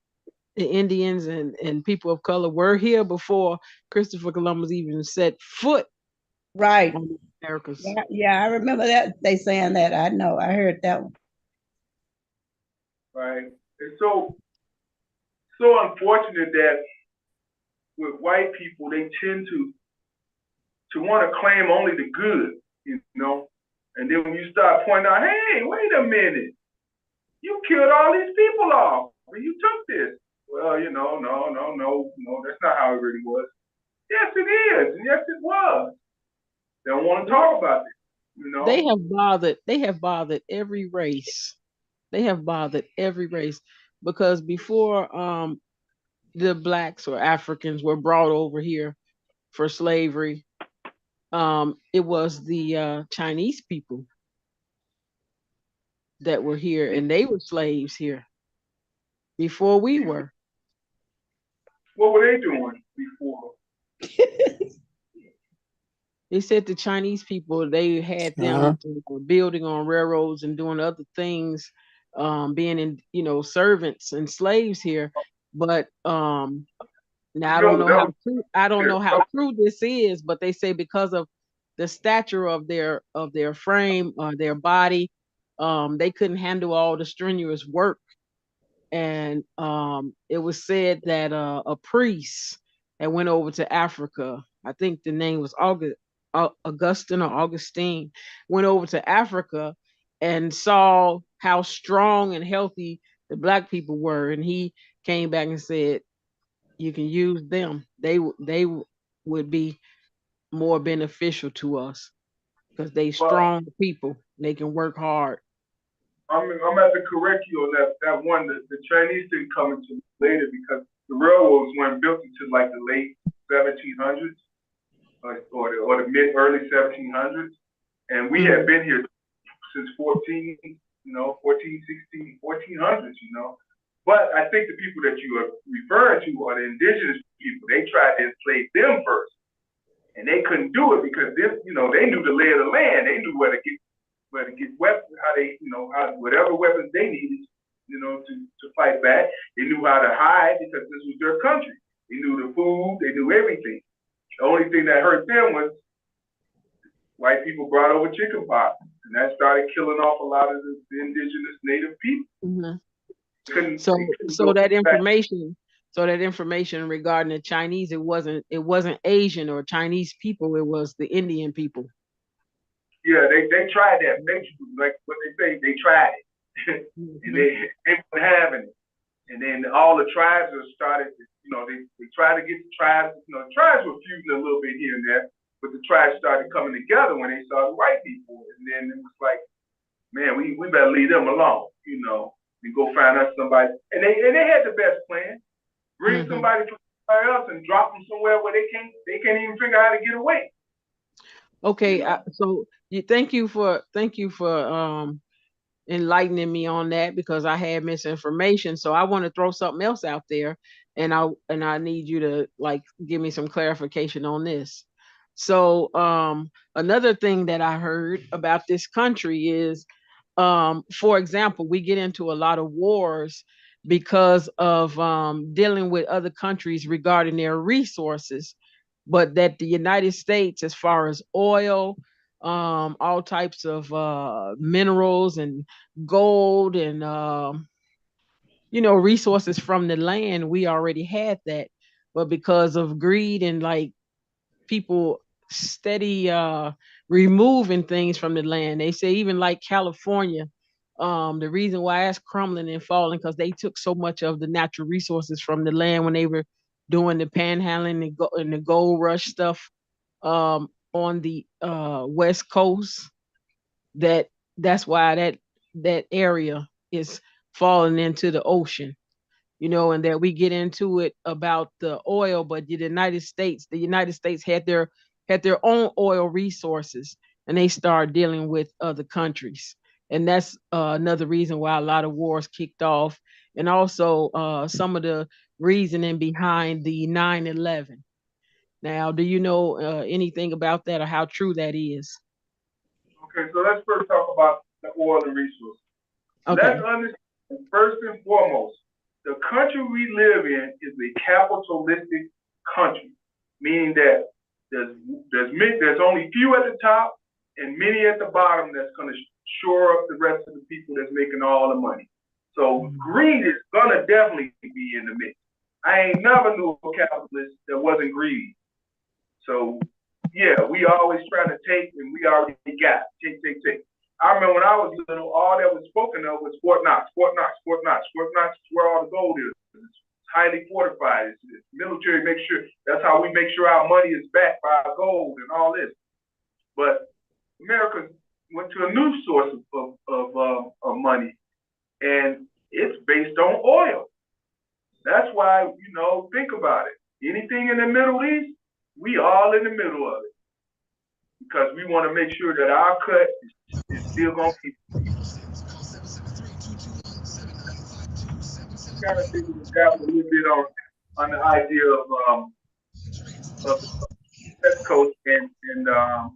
the Indians and people of color were here before Christopher Columbus even set foot Right. on the Americas. Yeah, I remember that they saying that. I know. I heard that one. Right. It's so unfortunate that with white people, they tend to want to claim only the good, and then when you start pointing out, hey, wait a minute, you killed all these people off, and you took this. Well, no, that's not how it really was. Yes, it is, and yes, it was. They don't want to talk about it, They have bothered every race. They have bothered every race, because before the blacks or Africans were brought over here for slavery, it was the Chinese people that were here, and they were slaves here. before we were. What were they doing before? They said the Chinese people, they had them building on railroads and doing other things, being in, servants and slaves here. But now I don't No, know that how was true, this is, but they say because of the stature of their frame, their body, they couldn't handle all the strenuous work. And it was said that a priest that went over to Africa, I think the name was Augustine or Augustine, went over to Africa and saw how strong and healthy the black people were, and he came back and said, "You can use them. They would be more beneficial to us because they But strong people. They can work hard." I'm have to correct you on that one. The Chinese didn't come until later because the railroads weren't built until like the late 1700s or the mid early 1700s, and we had been here since 1400s. But I think the people that you are referring to are the indigenous people. They tried to enslave them first, and they couldn't do it because they knew the lay of the land. They knew where to get weapons, how whatever weapons they needed, to fight back. They knew how to hide because this was their country. They knew the food, they knew everything. The only thing that hurt them was white people brought over chickenpox, and that started killing off a lot of the indigenous native people. Mm-hmm. So that information regarding the Chinese, it wasn't Asian or Chinese people, it was the Indian people. Yeah, they tried that. Like what they say, they tried it. And they weren't having it. And then all the tribes started, they tried to get the tribes, the tribes were fusing a little bit here and there, but the tribes started coming together when they saw the white people. And then it was like, man, we better leave them alone, and go find us somebody. And they had the best plan. Bring somebody from somewhere else and drop them somewhere where they can't even figure out how to get away. Okay, so thank you for enlightening me on that because I had misinformation. So I want to throw something else out there, and I need you to give me some clarification on this. So another thing that I heard about this country is, for example, we get into a lot of wars because of dealing with other countries regarding their resources, but that the United States, as far as oil, all types of minerals and gold and resources from the land, we already had that. But because of greed and people steady removing things from the land, they say even like California, the reason why it's crumbling and falling because they took so much of the natural resources from the land when they were doing the panhandling and the gold rush stuff on the West Coast. That's why that area is falling into the ocean, and that we get into it about the oil, but the United States had their own oil resources, and they started dealing with other countries, and that's another reason why a lot of wars kicked off, and also some of the reasoning behind the 9/11. Now, do you know anything about that or how true that is? Okay, so let's first talk about the oil and resources. Okay. Let's understand, first and foremost, the country we live in is a capitalistic country, meaning that there's only few at the top and many at the bottom that's going to shore up the rest of the people that's making all the money. So greed is going to definitely be in the mix. I ain't never knew a capitalist that wasn't greedy. So, yeah, we always trying to take, and we already got. Take. I remember when I was little, all that was spoken of was Fort Knox. Fort Knox is where all the gold is. It's highly fortified. It's military, make sure, that's how we make sure our money is backed by our gold and all this. But America went to a new source of money, and it's based on oil. That's why, think about it. Anything in the Middle East, we all in the middle of it. Because we want to make sure that our cut is still going to keep. kind of thinking about a little bit on the idea of the West Coast and how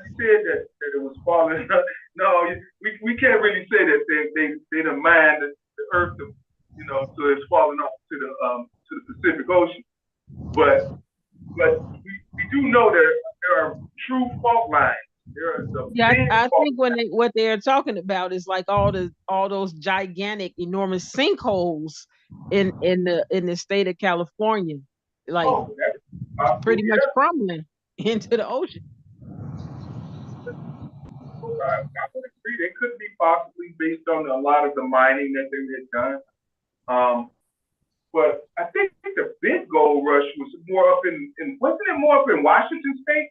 you said that it was falling. No, we can't really say that they done mined the earth, so it's falling off to the Pacific Ocean. But we do know there are true fault lines. There are the Yeah, big I fault think what they're talking about is like all those gigantic, enormous sinkholes in the state of California, like lines. That's possible, pretty much yeah. crumbling into the ocean. I would agree. They could be possibly based on a lot of the mining that they had done. But I think the big gold rush was more up in wasn't it more up in Washington State?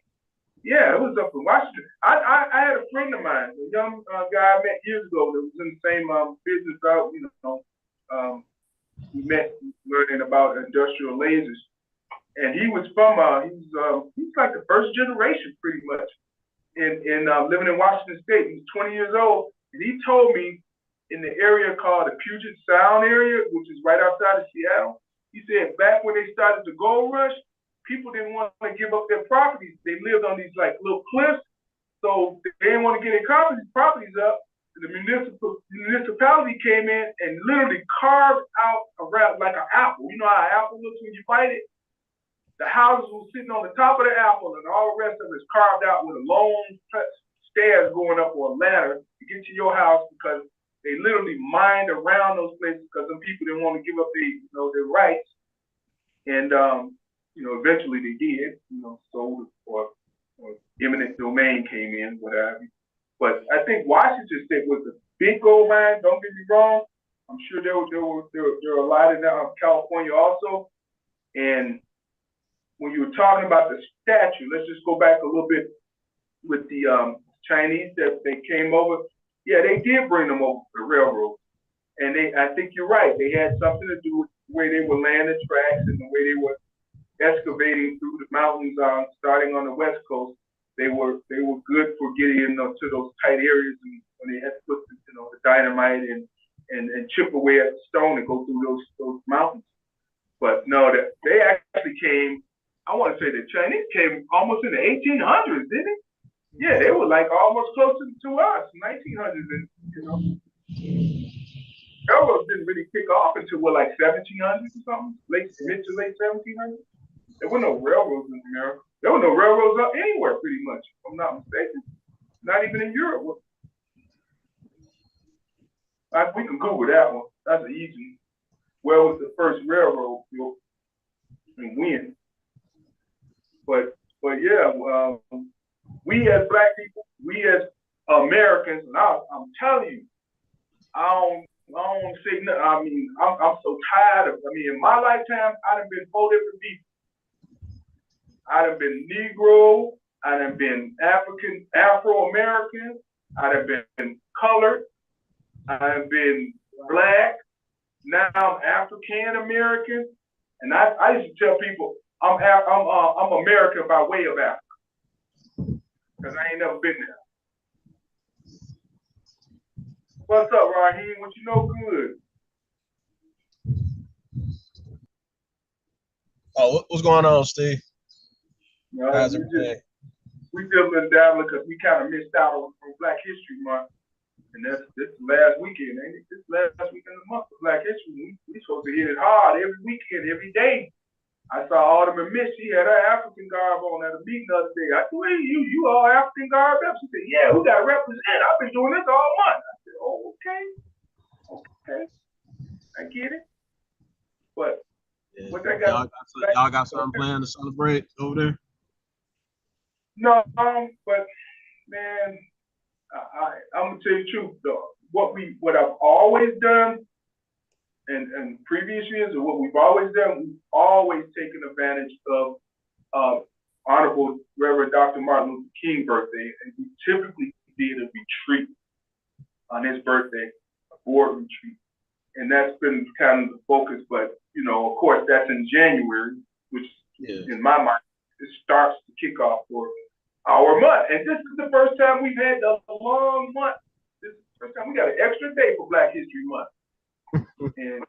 Yeah, it was up in Washington. I had a friend of mine, a young guy I met years ago that was in the same business out, we met learning about industrial lasers. And he was from he's like the first generation pretty much in living in Washington State. He was 20 years old, and he told me in the area called the Puget Sound area, which is right outside of Seattle. He said back when they started the gold rush, people didn't want to give up their properties. They lived on these like little cliffs, so they didn't want to get their properties up. The municipality came in and literally carved out around like an apple. You know how an apple looks when you bite it? The houses were sitting on the top of the apple, and all the rest of it is carved out with a long stairs going up or a ladder to get to your house, because they literally mined around those places because some people didn't want to give up their rights. And eventually they did, sold or eminent domain came in, whatever. But I think Washington State was a big gold mine. Don't get me wrong. I'm sure there were a lot in California also. And when you were talking about the statue, let's just go back a little bit with the Chinese that they came over. Yeah, they did bring them over the railroad. And I think you're right. They had something to do with the way they were laying the tracks and the way they were excavating through the mountains, starting on the West Coast. They were good for getting into those tight areas, and when they had to put the dynamite and chip away at the stone and go through those mountains. But no, that they actually came. I want to say the Chinese came almost in the 1800s, didn't they? Yeah, they were like almost close to us, 1900s, and railroads didn't really kick off until like 1700s or something, mid to late 1700s. There were no railroads in America. There were no railroads up anywhere, pretty much, if I'm not mistaken. Not even in Europe. We can Google that one. That's an easy one. Where was the first railroad built and when? But yeah, we as Black people, we as Americans, and I'm telling you, I don't want to say nothing. I mean, I'm so tired of. In my lifetime, I done been 4 different people. I done been Negro. I done been Afro-American. I done been colored. I done been Black. Now I'm African American, and I used to tell people I'm American by way of Africa, because I ain't never been there. What's up, Raheem? What you know good? Oh, what's going on, Steve? How's everything? We still been dabbling because we kind of missed out on Black History Month. And this last weekend, ain't it? This last weekend of the month for Black History. We supposed to hit it hard every weekend, every day. I saw Alderman Mitch, she had her African garb on at a meeting the other day. I said, well, you all African garb up? She said, yeah, we got to represent. I've been doing this all month. I said, oh, okay. I get it. But yeah. What they got? Y'all got something planned to celebrate over there? No, but man, I'm gonna tell you the truth though. What I've always done in previous years, or what we've always done, we've always taken advantage of Honorable Reverend Dr. Martin Luther King birthday, and we typically did a retreat on his birthday, a board retreat, and that's been kind of the focus. But of course, that's in January, which in my mind, it starts to kick off for our month. And this is the first time we've had a long month. This is the first time we got an extra day for Black History Month. And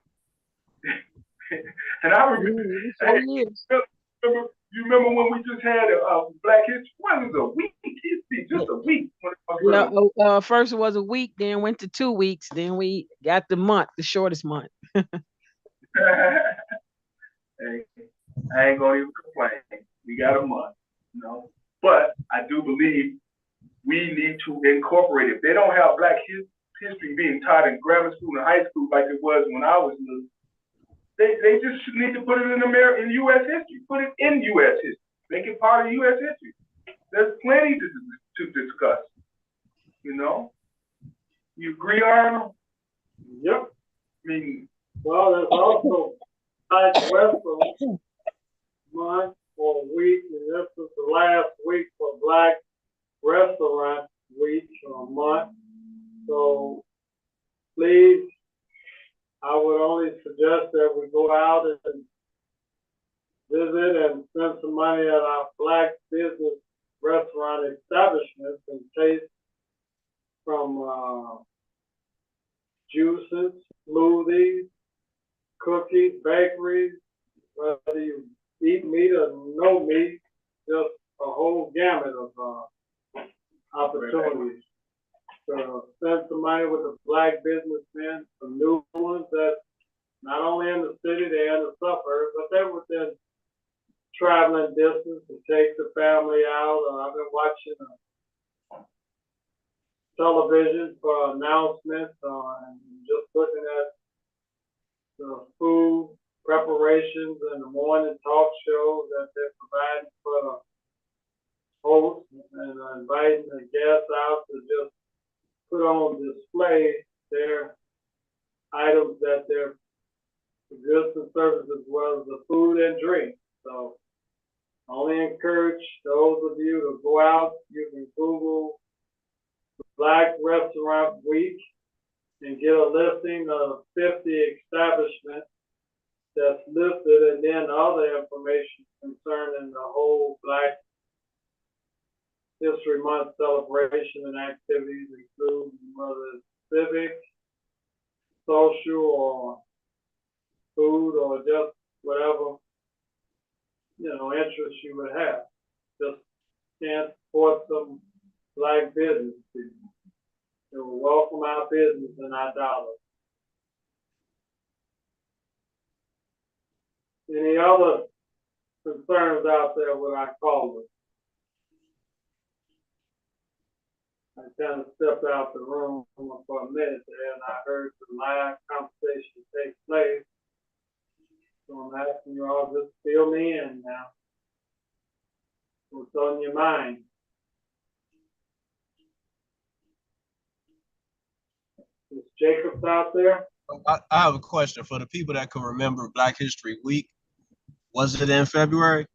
And I Yeah, remember, it was hey, 4 years. you remember when we just had a Black History? What was a week? History, just a week. Yeah, first it was a week, then went to 2 weeks, then we got the month, the shortest month. Hey, I ain't gonna even complain. We got a month, you know. But I do believe we need to incorporate it. If they don't have Black history being taught in grammar school and high school like it was when I was little, they just need to put it in U.S. history. Put it in U.S. history. Make it part of U.S. history. There's plenty to discuss. You know. You agree, Arnold? Yep. I mean, Well, there's also Black Restaurant Month or week, and this is the last week for Black Restaurant Week or month. So please, I would only suggest that we go out and visit and spend some money at our Black business restaurant establishments and taste from juices, smoothies, cookies, bakeries, whether you eat meat or no meat, just a whole gamut of opportunities. So spend some money with the Black businessmen, some new ones that not only in the city, they're in the suburbs, but they're within traveling distance to take the family out. I've been watching television for announcements and just looking at the food preparations and the morning talk shows that they're providing for the hosts and inviting the guests out to just put on display their items that they're goods and services as well as the food and drink. So I only encourage those of you to go out. You can Google Black Restaurant Week and get a listing of 50 establishments that's listed, and then other information concerning the whole Black History Month celebration and activities, include whether it's civic, social, or food, or just whatever interest you would have. Just can't support some Black business people. It will welcome our business and our dollars. Any other concerns out there with our callers? I kind of stepped out the room for a minute there, and I heard the live conversation take place. So I'm asking you all just fill me in now. What's on your mind? Is Jacobs out there? I have a question for the people that can remember Black History Week. Was it in February?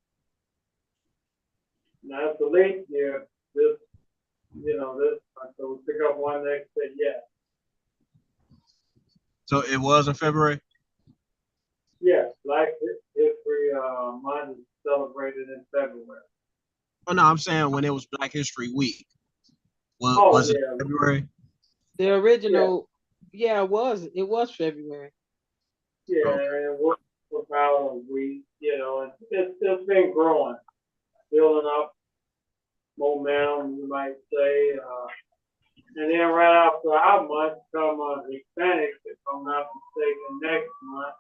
Now, it's a leap year. So we pick up one next day, yes. So it was in February? Yes, Black History Month is celebrated in February. Oh, no, I'm saying when it was Black History Week. Was it February? The original, yeah, it was February. Yeah, okay. And it was about a week, and it's been growing, building up momentum, you might say. And then right after our month come Hispanics, if I'm not mistaken, next month.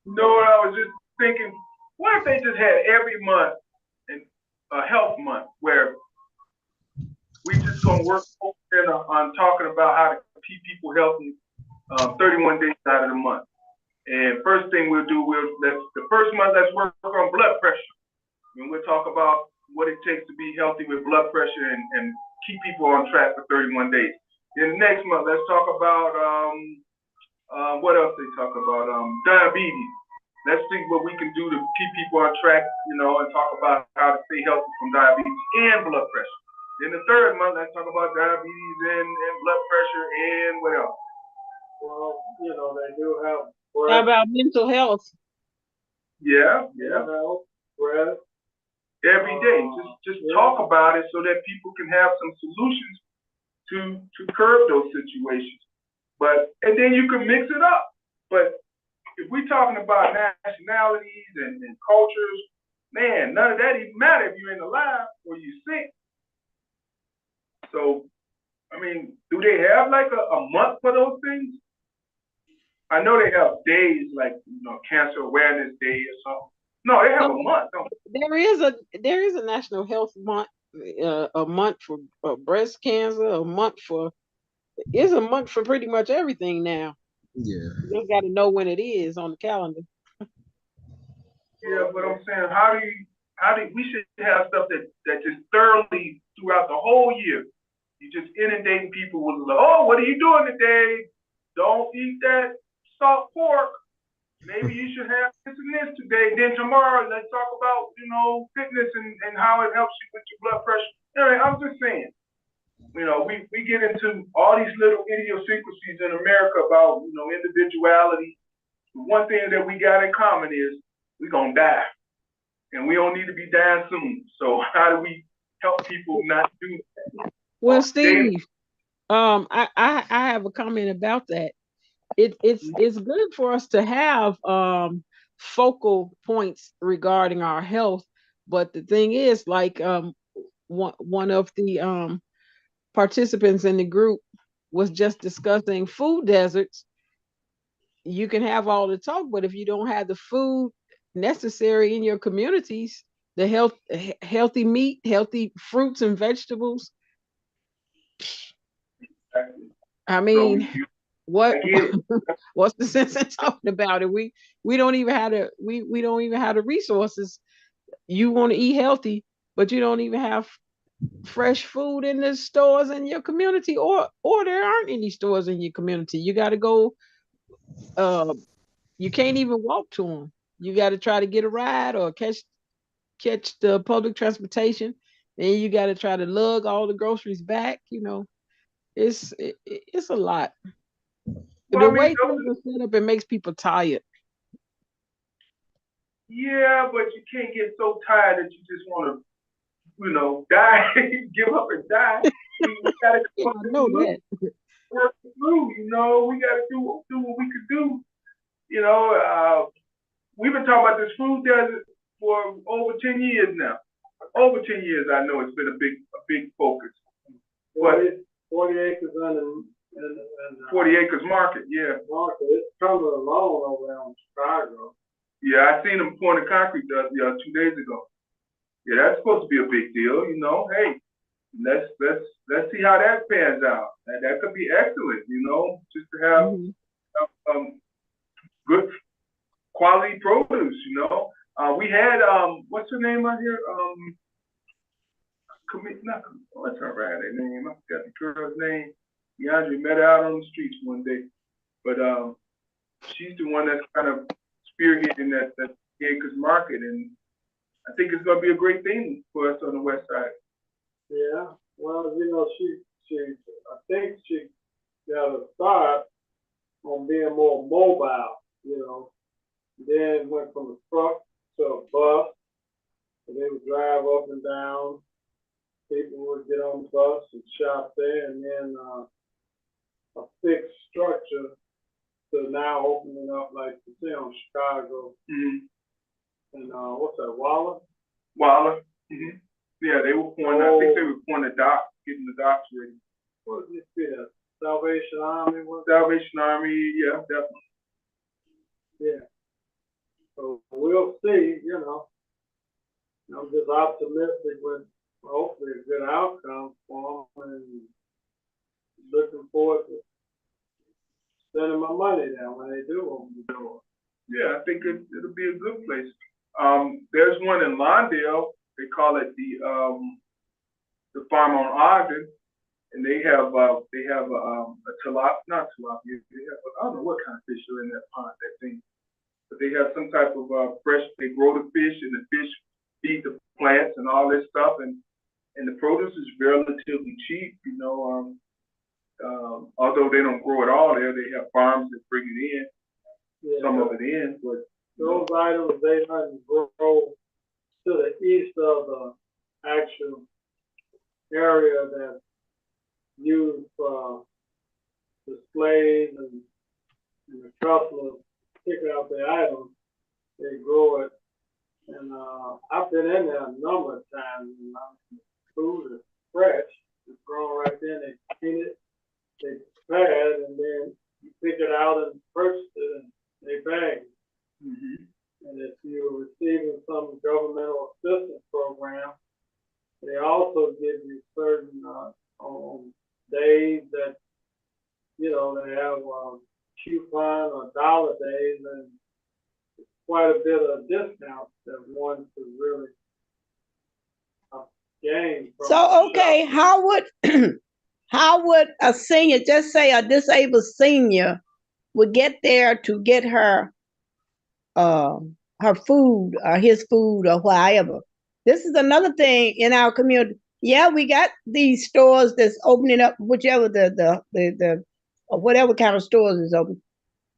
You know what I was just thinking? What if they just had every month a health month where we just gonna work on talking about how to keep people healthy 31 days out of the month. And first thing we'll do, the first month, let's work on blood pressure. And we'll talk about what it takes to be healthy with blood pressure and keep people on track for 31 days. Then the next month, let's talk about, what else they talk about? Diabetes. Let's see what we can do to keep people on track, and talk about how to stay healthy from diabetes and blood pressure. Then the third month, let's talk about diabetes and blood pressure and what else? Well, they do have breast. How about mental health? Yeah. Health, breast. Every day, just talk about it so that people can have some solutions to curb those situations. And then you can mix it up. But if we're talking about nationalities and cultures, man, none of that even matter if you're in the lab or you sick. So, I mean, do they have like a month for those things? I know they have days like, Cancer Awareness Day or something. No, they have a month. There is a National Health Month, a month for breast cancer, a month for pretty much everything now. Yeah. You just got to know when it is on the calendar. Yeah, but I'm saying, how do we should have stuff that just thoroughly throughout the whole year. You just inundating people with, oh, what are you doing today? Don't eat that salt pork. Maybe you should have this and this today. Then tomorrow, let's talk about, fitness and how it helps you with your blood pressure. Anyway, I'm just saying, we get into all these little idiosyncrasies in America about, individuality. The one thing that we got in common is we're going to die. And we don't need to be dying soon. So how do we help people not do that? Well, Steve, I have a comment about that. It's good for us to have focal points regarding our health, but the thing is, like one of the participants in the group was just discussing food deserts. You can have all the talk, but if you don't have the food necessary in your communities, the healthy meat, healthy fruits and vegetables, I mean, what's the sense in talking about it? We don't even have we don't even have the resources. You want to eat healthy, but you don't even have fresh food in the stores in your community, or there aren't any stores in your community. You got to go. You can't even walk to them. You got to try to get a ride or catch the public transportation. Then you got to try to lug all the groceries back. It's a lot. The way things are set up, it makes people tired. Yeah, but you can't get so tired that you just want to, die, give up and die. We gotta work through. We gotta do what we could do. We've been talking about this food desert for over 10 years now. Over 10 years, I know it's been a big focus. 40 acres and 40 acres market, yeah. Market, it's coming along over there in Chicago. Yeah, I seen them pouring the concrete 2 days ago. Yeah, that's supposed to be a big deal, Hey, let's see how that pans out. That could be excellent, just to have good quality produce, We had what's her name out here? What's her right name? I forgot the girl's name. DeAndre met her out on the streets one day, but she's the one that's kind of spearheading that acres market, and I think it's going to be a great thing for us on the west side. Yeah, well, she I think she got a start on being more mobile, Then went from a truck to a bus, and they would drive up and down. People would get on the bus and shop there, and then a fixed structure to now opening up, like you say, on Chicago. Mm-hmm. And what's that, Waller? Mm-hmm. Yeah, they were pouring. I think they were pouring the dock, getting the docks ready. What did you see? Salvation Army? Salvation Army, yeah, definitely. Yeah. So we'll see. I'm just optimistic with hopefully a good outcome for them, and looking forward to spending my money down when they do open the door. Yeah, I think it'll be a good place. There's one in Lawndale. They call it the Farm on Ogden, and they have a tilapia, not tilapia. They have I don't know what kind of fish are in that pond, that thing, but they have some type of fresh. They grow the fish, and the fish feed the plants and all this stuff, and the produce is relatively cheap. Although they don't grow it all there, they have farms that bring it in. Yeah. Some of it in, but those items they don't grow to the east of the actual area that's used for displays I've been in there a number of times, and food is fresh. It's grown right there. They clean it, they prepare it, and then you pick it out and purchase it, and they bag it. Mhm. And if you're receiving some governmental assistance program, they also give you certain days that they have coupon or dollar days, and quite a bit of discounts that one could really gain from. So, okay, how would how would a senior, just say a disabled senior, would get there to get her food or his food or whatever? This is another thing in our community. Yeah, we got these stores that's opening up, whichever the or whatever kind of stores is open.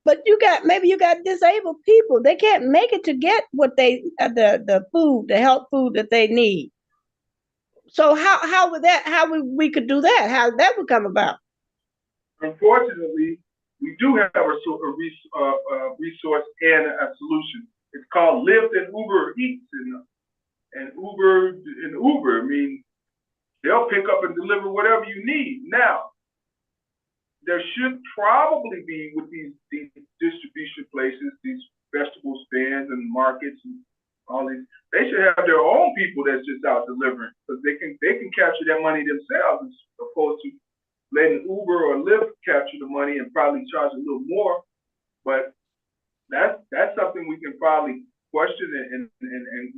But maybe you got disabled people. They can't make it to get what they the food, the health food that they need. So how would we could do that? How that would come about? Unfortunately, we do have a resource and a solution. It's called Lyft and Uber Eats, and Uber. I mean, they'll pick up and deliver whatever you need. Now, there should probably be with these distribution places, these vegetable stands and markets and all these. They should have their own people that's just out delivering, because they can capture that money themselves as opposed to letting Uber or Lyft capture the money and probably charge a little more. But that's something we can probably question and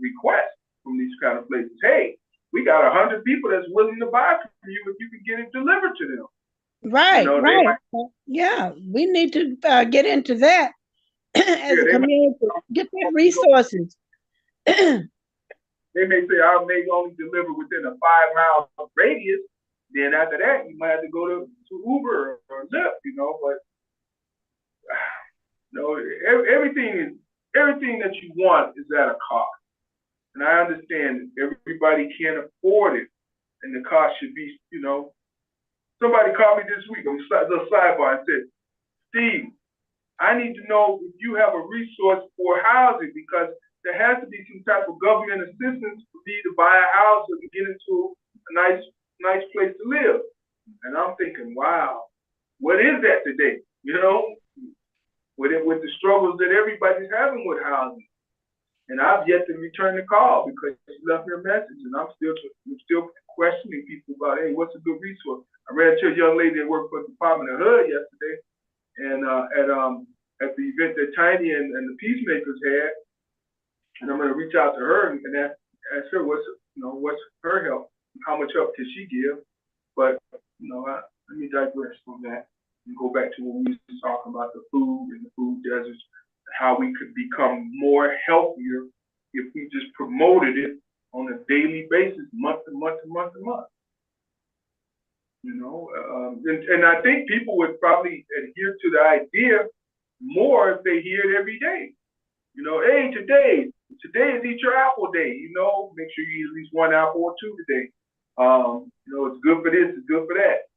request from these kind of places. Hey, we got 100 people that's willing to buy from you if you can get it delivered to them. Right, right. Yeah, we need to get into that as a community. Get their resources. They may say, I may only deliver within a 5-mile radius. Then after that, you might have to go to Uber or Lyft, but everything that you want is at a cost. And I understand that everybody can't afford it, and the cost should be, Somebody called me this week on the sidebar and said, Steve, I need to know if you have a resource for housing, because there has to be some type of government assistance for me to buy a house or to get into a nice place to live. And I'm thinking, wow, what is that today? With the struggles that everybody's having with housing. And I've yet to return the call because she left me a message, and I'm still questioning people about, hey, what's a good resource? I ran into a young lady that worked for the Department of HUD yesterday, and at the event that Tiny and the Peacemakers had, and I'm going to reach out to her and ask her what's her help, how much help can she give. But let me digress from that and go back to what we was talking about, the food and the food deserts, how we could become more healthier if we just promoted it on a daily basis, month to month to month to month. And I think people would probably adhere to the idea more if they hear it every day. Hey, today is Eat Your Apple Day. Make sure you eat at least 1 apple or 2 today. It's good for this, it's good for that.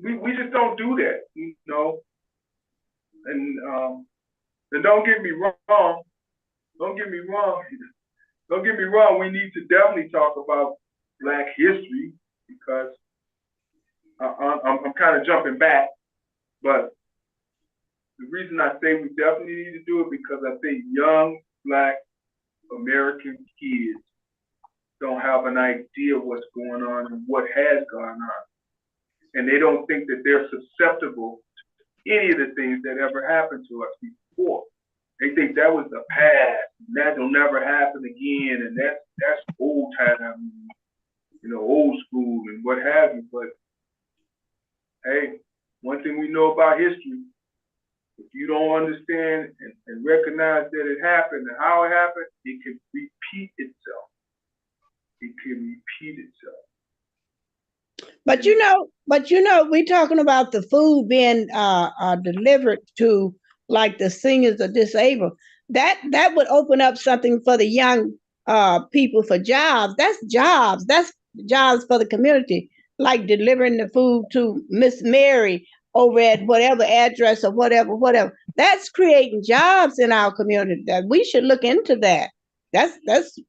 We just don't do that, And don't get me wrong. We need to definitely talk about Black history, because I'm kind of jumping back, but the reason I say we definitely need to do it because I think young Black American kids don't have an idea of what's going on and what has gone on. And they don't think that they're susceptible to any of the things that ever happened to us before. They think that was the past, and that will never happen again, and that's old time, old school and what have you. But hey, one thing we know about history, if you don't understand and recognize that it happened and how it happened, it can repeat itself. But we're talking about the food being delivered to, like, the seniors or disabled. That would open up something for the young people for jobs. That's jobs. That's jobs for the community, like delivering the food to Miss Mary over at whatever address or whatever. That's creating jobs in our community. That we should look into that. That's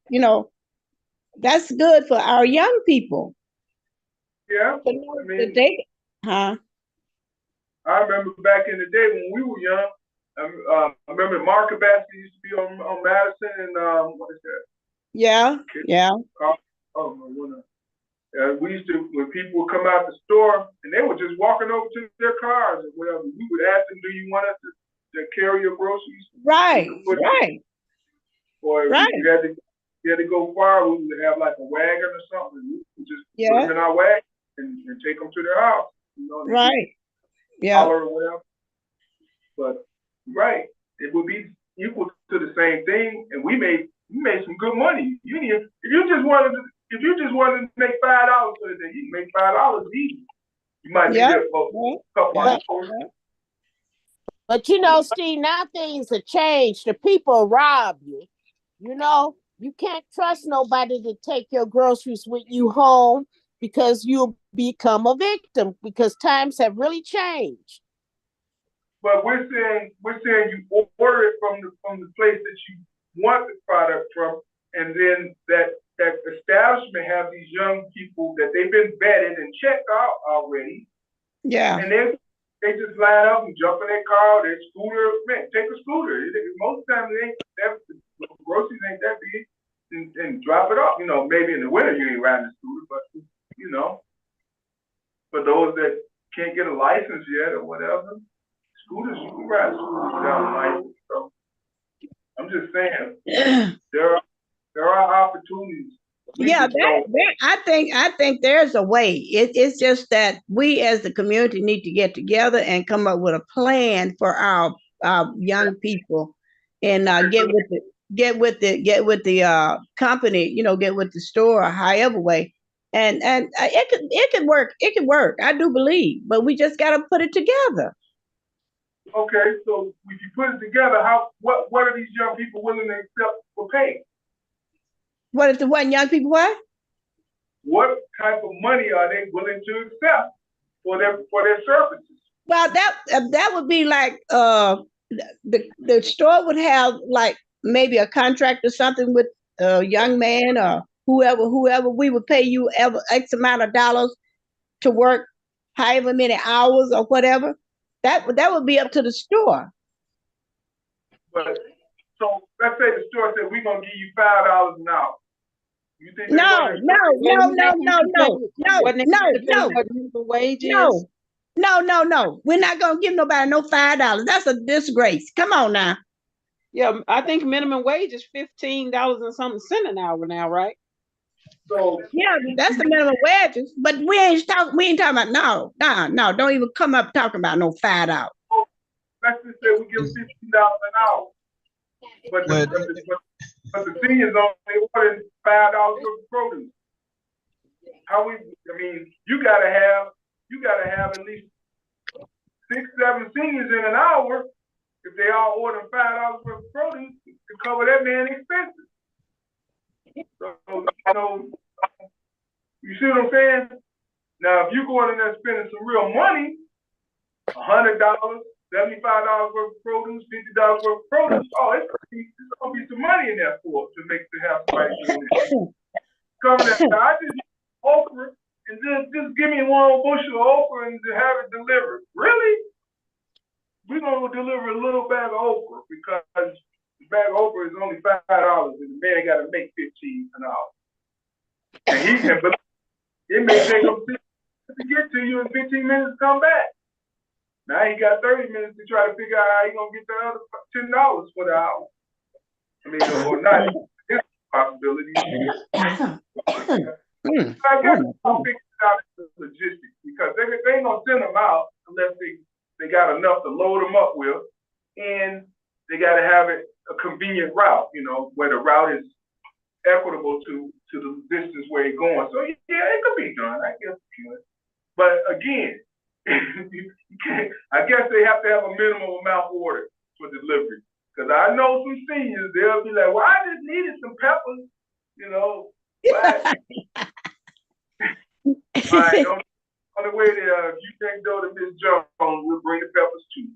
that's good for our young people. Yeah, To know I that mean, they, huh? I remember back in the day when we were young. I remember Market Basket used to be on Madison and what is that? Yeah, yeah, Oh no, we used to, when people would come out the store and they were just walking over to their cars or whatever, we would ask them, "Do you want us to carry your groceries?" right, right, Or if right. you had to go far, we would have like a wagon or something. We would just put Yeah, them in our wagon and take them to their house. And right. Yeah, holler or whatever. But right, it would be equal to the same thing, and we made some good money. If you just wanted to make $5 for the day, you can make $5 easy. You might be yeah, there for a couple yeah, of hours. yeah. But you know, Steve, now things have changed. The people rob you. You know, you can't trust nobody to take your groceries with you home because you'll become a victim because times have really changed. But we're saying you order it from the place that you want the product from, and then that establishment have these young people that they've been vetted and checked out already, Yeah. and then they just line up and jump in their car, their scooter. Man, take a scooter. Most times the groceries ain't that big, and drop it off. Maybe in the winter you ain't riding a scooter, but for those that can't get a license yet or whatever, scooters, you can ride scooters without a license. So I'm just saying there are opportunities. Yeah, I think there's a way. It's just that we as the community need to get together and come up with a plan for our young people, and get with the company, get with the store, or however way, and it could work. It could work. I do believe, but we just got to put it together. Okay, so if you put it together, what are these young people willing to accept for pay? What if the one young people what? What type of money are they willing to accept for their services? Well, that would be like the store would have like maybe a contract or something with a young man or whoever we would pay you ever X amount of dollars to work however many hours or whatever. That would be up to the store. But so let's say the store said we're gonna give you $5 an hour. You think they're No, gonna no, no, no, no, no, no, Wasn't it no, depending no, on what minimum wage is? no, no, no, no. We're not gonna give nobody no $5. That's a disgrace. Come on now. Yeah, I think minimum wage is $15 and something cent an hour now, right? So Yeah, that's the minimum wages. But we ain't talking about no. Don't even come up talking about no $5. let's just say we give them $15 an hour. But the seniors only ordered $5 for produce. You gotta have at least 6, 7 seniors in an hour if they all order $5 worth of produce to cover that man's expenses. So you see what I'm saying? Now if you go in there spending some real money, $100, $75 worth of produce, $50 worth of produce, it's gonna be some money in there to have somebody doing it. Cover that. I just okra and just give me 1 bushel of okra and to have it delivered. Really? We're gonna deliver a little bag of okra because the bag of okra is only $5 and the man gotta make $15 an hour. And it may take him 6 minutes to get to you and 15 minutes to come back. Now he got 30 minutes to try to figure out how he gonna get the other $10 for the hour. Or not. It's a possibility. I guess I'll figure it out the logistics because they ain't gonna send them out unless they got enough to load them up with, and they got to have it a convenient route, where the route is equitable to the distance where you're going. So yeah, it could be done. I guess it could. But again, I guess they have to have a minimum amount ordered for delivery. Because I know some seniors, they'll be like, "Well, I just needed some peppers," All right, on the way there, if you can't go to Miss Jones, we'll bring the peppers too.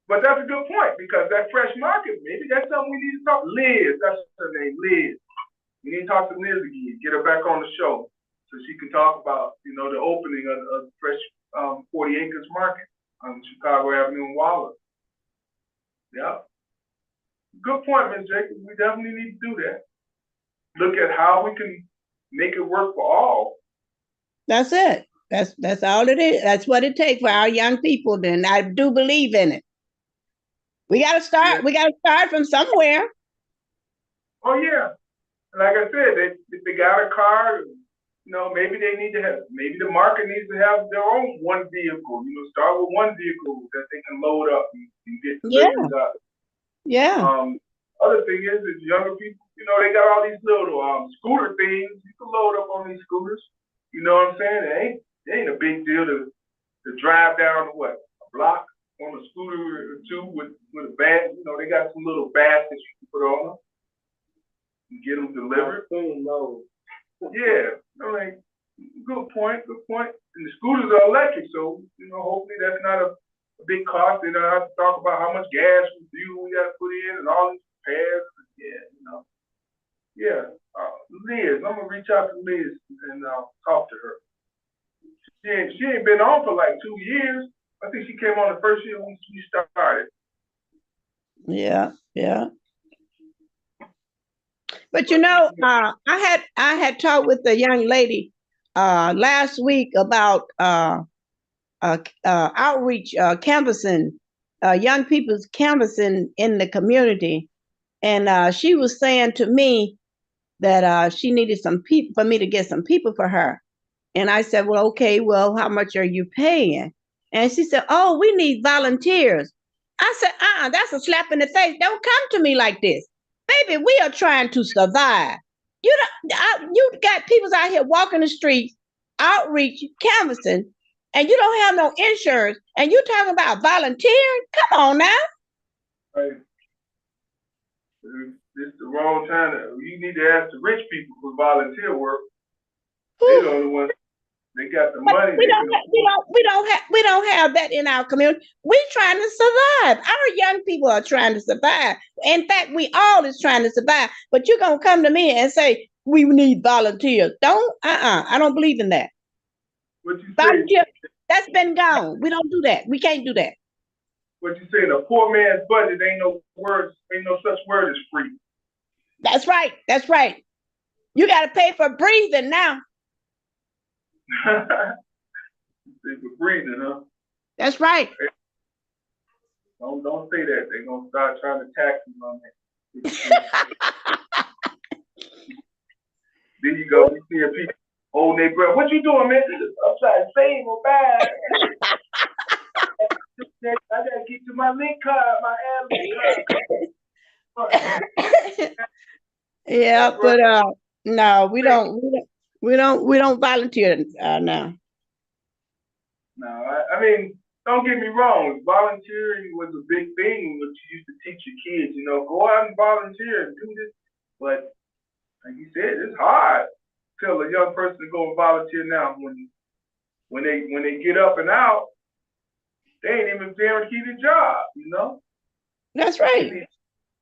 But that's a good point because that fresh market, maybe that's something we need to talk. Liz, that's her name, Liz. We need to talk to Liz again, get her back on the show so she can talk about, the opening of Fresh 40 Acres Market on Chicago Avenue in Wallace. Yeah. Good point, Ms. Jacobs. We definitely need to do that. Look at how we can make it work for all. That's it. That's all it is. That's what it takes for our young people. Then I do believe in it. We gotta start. Yeah. We gotta start from somewhere. Oh yeah. Like I said, if they got a car, maybe they need to have. Maybe the market needs to have their own one vehicle. Start with one vehicle that they can load up and get deliveries out. Yeah. Other thing is younger people, they got all these little scooter things. You can load up on these scooters. You know what I'm saying? It ain't a big deal to drive down a block on a scooter or two with a bag. They got some little baskets you can put on them and get them delivered. Yeah, good point. And the scooters are electric, so hopefully that's not a big cost. They don't have to talk about how much gas and fuel we got to put in and all these repairs. Yeah, Liz, I'm gonna reach out to Liz and talk to her. She ain't been on for like 2 years. I think she came on the first year when we started. Yeah. But I had talked with a young lady last week about outreach canvassing, young people's canvassing in the community, and she was saying to me that she needed some people for me to get some people for her. And I said, well, okay, well, how much are you paying? And she said, oh, we need volunteers. I said, that's a slap in the face. Don't come to me like this. Baby, we are trying to survive. You got people out here walking the streets, outreach, canvassing, and you don't have no insurance, and you talking about volunteering? Come on now. Right. This is the wrong time. You need to ask the rich people for volunteer work. They're the only ones. They got the money. We don't have that in our community. We're trying to survive. Our young people are trying to survive. In fact, we all is trying to survive. But you're gonna come to me and say we need volunteers. I don't believe in that. What you volunteer, that's been gone. We don't do that. We can't do that. What you saying? A poor man's budget ain't no such word as free. That's right. You got to pay for breathing now. Pay for breathing, huh? That's right. Don't say that. They're gonna start trying to tax you on that. Then you go, you see people holding their breath. What you doing, man? I'm trying to save or buy. I gotta get to my link card, my Amazon card. Yeah, but no, we don't volunteer now. No, I mean, don't get me wrong. Volunteering was a big thing, which you used to teach your kids. Go out and volunteer and do this. But like you said, it's hard to tell a young person to go and volunteer now when they get up and out. They ain't even guaranteed a job. That's right.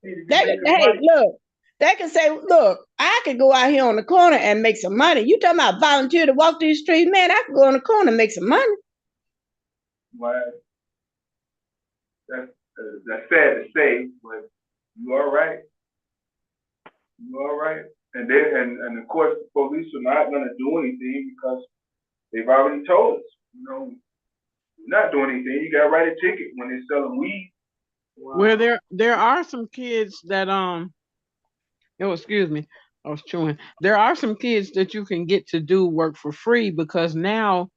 Look, they can say, look, I could go out here on the corner and make some money. You talking about volunteer to walk these streets? Man, I could go on the corner and make some money. Well, that's sad to say, but you all right. And then, of course, the police are not going to do anything because they've already told us, you're not doing anything. You got to write a ticket when they're selling weed. Wow. Where there are some kids that excuse me, I was chewing. There are some kids that you can get to do work for free because now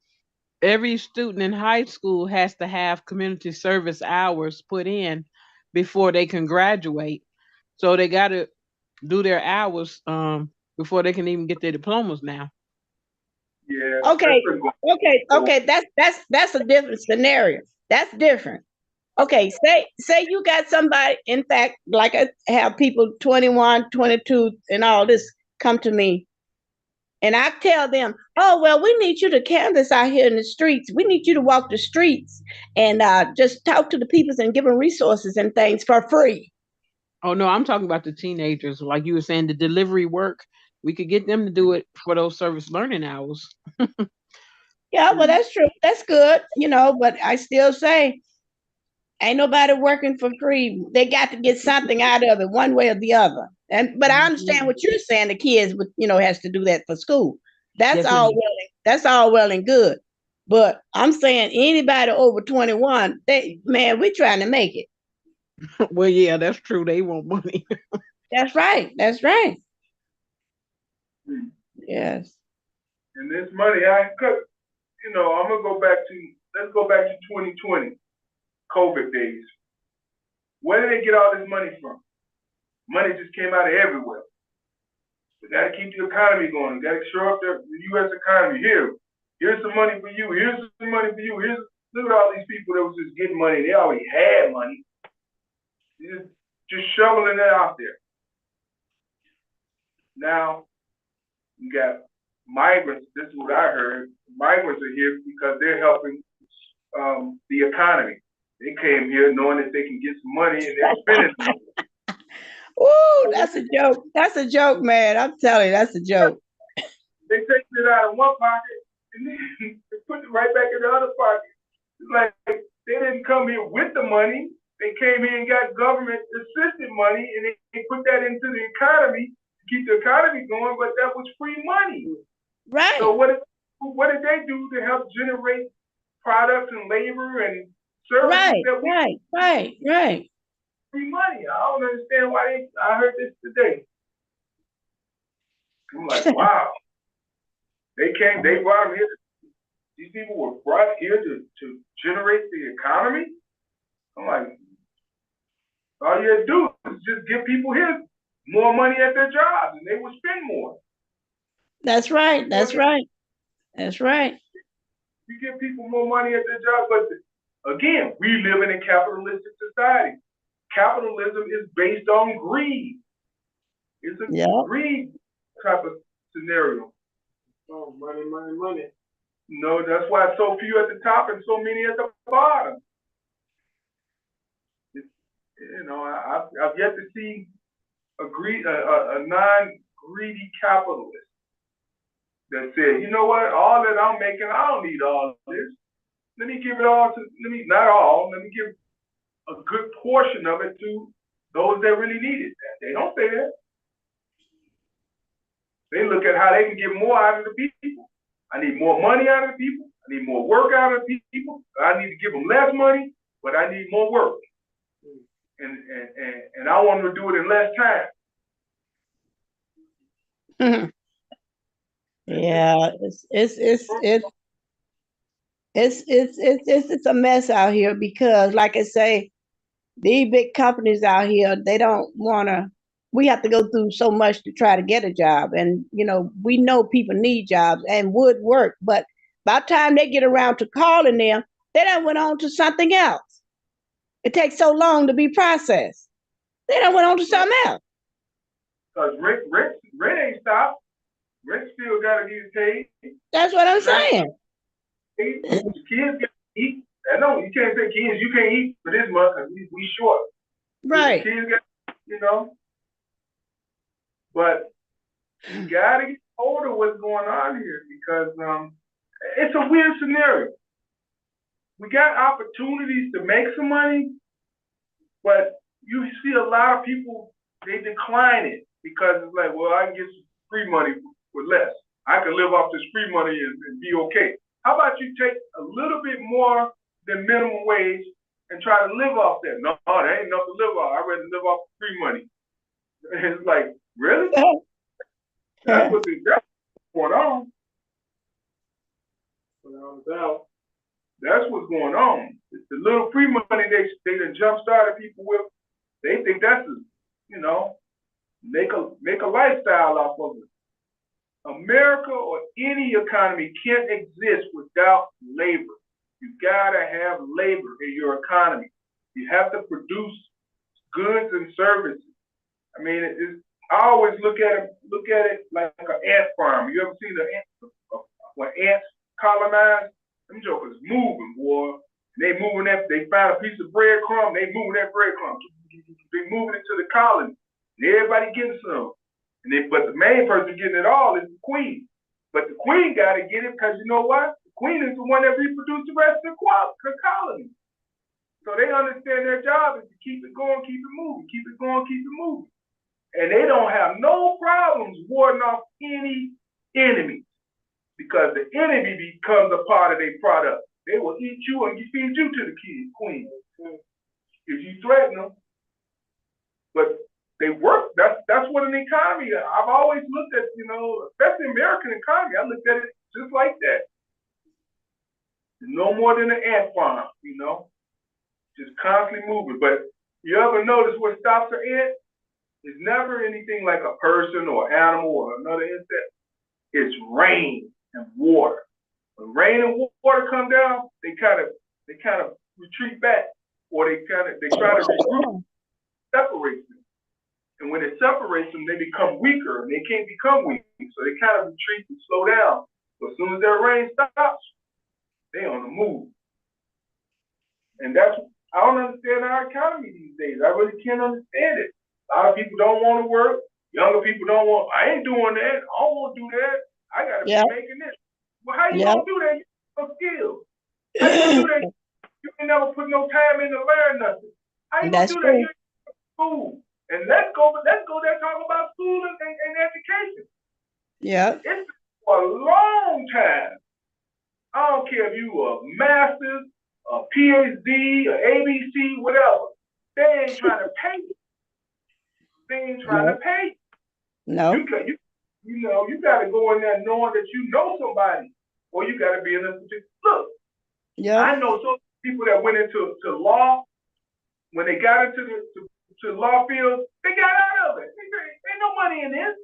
every student in high school has to have community service hours put in before they can graduate. So they got to do their hours before they can even get their diplomas now. Yeah. Okay. That's a different scenario. That's different. Okay, say you got somebody, in fact, like I have people 21, 22 and all this come to me. And I tell them, oh, well, we need you to canvass out here in the streets. We need you to walk the streets and just talk to the people and give them resources and things for free. Oh no, I'm talking about the teenagers. Like you were saying, the delivery work. We could get them to do it for those service learning hours. Yeah, well, Mhm. that's true. That's good, but I still say ain't nobody working for free. They got to get something out of it one way or the other. But I understand Mhm. what you're saying. The kids would, has to do that for school. That's Yes, all ma'am. well. That's all well and good. But I'm saying anybody over 21, man, we're trying to make it. Well, yeah, that's true. They want money. That's right. That's right. Mhm. Yes. And this money, I'm gonna go back to, let's go back to 2020, COVID days. Where did they get all this money from? Money just came out of everywhere. We got to keep the economy going. We got to shore up the U.S. economy. Here's some money for you. Here's some money for you. Look at all these people that was just getting money. They already had money. Just shoveling it out there. Now you got migrants. This is what I heard. Migrants are here because they're helping the economy. They came here knowing that they can get some money and they're spending it. Ooh, that's a joke. That's a joke, man. I'm telling you, that's a joke. They take it out of one pocket and then they put it right back in the other pocket. It's like they didn't come here with the money. They came here and got government assisted money and they put that into the economy to keep the economy going, but that was free money. Right. So what did they do to help generate products and labor and services that we Right. free money? I don't understand why I heard this today. I'm like, wow. They brought them here. These people were brought here to generate the economy. I'm like, all you have to do is just give people here more money at their jobs and they will spend more. That's right. That's right. That's right. You give people more money at their jobs, but again, we live in a capitalistic society. Capitalism is based on greed. It's a greed type of scenario. Oh, money. No, that's why so few at the top and so many at the bottom. I've yet to see a non-greedy capitalist that said, you know what, all that I'm making, I don't need all this. Let me give a good portion of it to those that really need it. They don't say that. They look at how they can get more out of the people. I need more money out of the people. I need more work out of the people. I need to give them less money, but I need more work. And I want them to do it in less time. Yeah, it's a mess out here because, like I say, these big companies out here, they don't want to. We have to go through so much to try to get a job, and we know people need jobs and would work, but by the time they get around to calling them, they done went on to something else. It takes so long to be processed. They done went on to something else. Because rent ain't stopped. Rent still got to get paid. That's what I'm saying. The kids get to eat. I know you can't say kids, you can't eat for this month because we short. Right. The kids get, but you got to get hold of what's going on here because it's a weird scenario. We got opportunities to make some money, but you see a lot of people, they decline it because it's like, well, I can get some free money for less. I can live off this free money and be okay. How about you take a little bit more than minimum wage and try to live off that? No, there ain't enough to live off. I'd rather live off free money. It's like, really? That's what's going on. Without a doubt. That's what's going on. The little free money they done jump started people with, they think that's make a lifestyle off of it. America or any economy can't exist without labor. You gotta have labor in your economy. You have to produce goods and services. I mean, I always look at it like an ant farm. You ever seen when ants colonize? Them jokers moving, boy. They moving that. They find a piece of breadcrumb. They moving that breadcrumb. they moving it to the colony. And everybody getting some. But the main person getting it all is the queen. But the queen got to get it because you know what? The queen is the one that reproduced the rest of the colony. So they understand their job is to keep it going, keep it moving, keep it going, keep it moving. And they don't have no problems warding off any enemies because the enemy becomes a part of their product. They will eat you and feed you to the queen if you threaten them. But they work. That's what an economy. I've always looked at, especially American economy. I looked at it just like that. No more than an ant farm, just constantly moving. But you ever notice what stops an ant? It's never anything like a person or animal or another insect. It's rain and water. When rain and water come down, they kind of retreat back, or they try to regroup, separate them. And when it separates them, they become weaker, and they can't become weak. So they kind of retreat and slow down. But as soon as their rain stops, they on the move. And I don't understand our economy these days. I really can't understand it. A lot of people don't want to work. Younger people don't want. I ain't doing that. I don't want to do that. I gotta be making this. Well, how you gonna do that? You have no skills. How you gonna do that? You ain't never put no time in to learn nothing. How you gonna do that? You ain't school. And let's go there talk about school and education. Yeah. It's been for a long time. I don't care if you a master's, a PhD, a ABC, whatever. They ain't trying to pay you. They ain't trying to pay you. No. You got to go in there knowing that you know somebody, or you got to be in a particular. Look, I know some people that went into law. When they got into the law field, they got out of it. Ain't no money in this.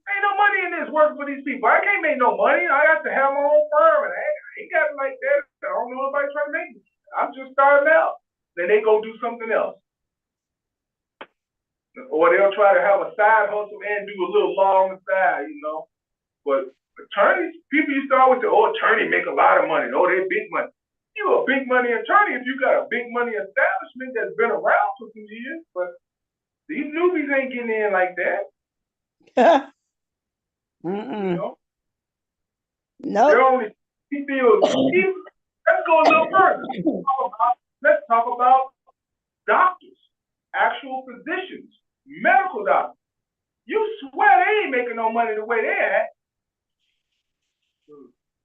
Ain't no money in this working for these people. I can't make no money. I got to have my own firm, and I ain't got it like that. I don't know nobody trying to make it. I'm just starting out. Then they go do something else. Or they'll try to have a side hustle and do a little law on the side, But attorneys, people used to always say, attorney make a lot of money. Oh, they big money. You a big money attorney if you got a big money establishment that's been around for some years. But these newbies ain't getting in like that. No. They're only fields. Let's go a little further. Let's talk about doctors, actual physicians, medical doctors. You swear they ain't making no money the way they're at.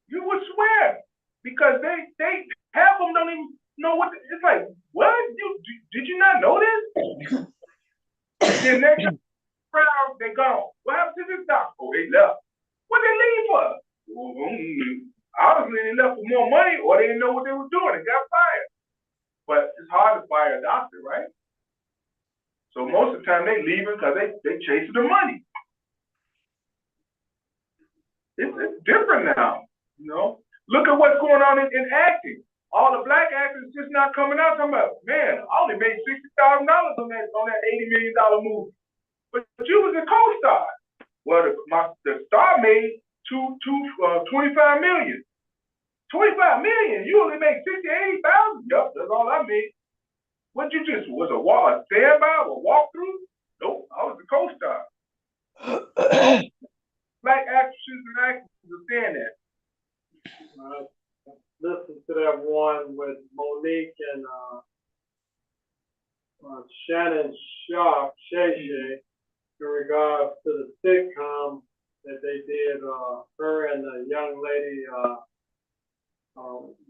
You would swear because they half of them don't even know what. It's like, what? Did you not know this? Then next round they gone. What happened to this doctor? Oh, they left. What they leave for? Obviously they left for more money, or they didn't know what they were doing and got fired. But it's hard to fire a doctor, right? So most of the time they leaving because they chasing the money. It's different now, Look at what's going on in acting. All the black actors just not coming out talking about, man, I only made $60,000 on that $80 million movie. But you was a co-star. Well, the star made $25 million. $25 million? You only made $60,000, $80,000? Yup, that's all I made. What you just was a standby or walkthrough? Nope, I was a co-star. Black actresses and actors understand that. Listen to that one with Monique and Shannon Sharp, Shay Shay, in regards to the sitcom that they did, her and the young lady,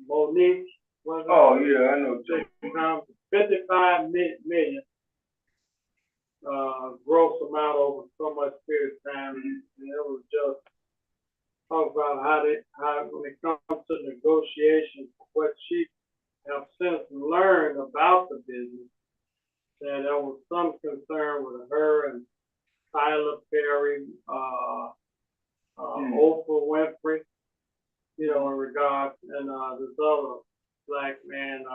Monique. Oh, yeah, I know. Sitcom, 55 million gross amount over so much period of time. And it was just talk about how when it comes to negotiations, what she have since learned about the business, that there was some concern with her and Tyler Perry, Oprah Winfrey, in regards, and this other black man,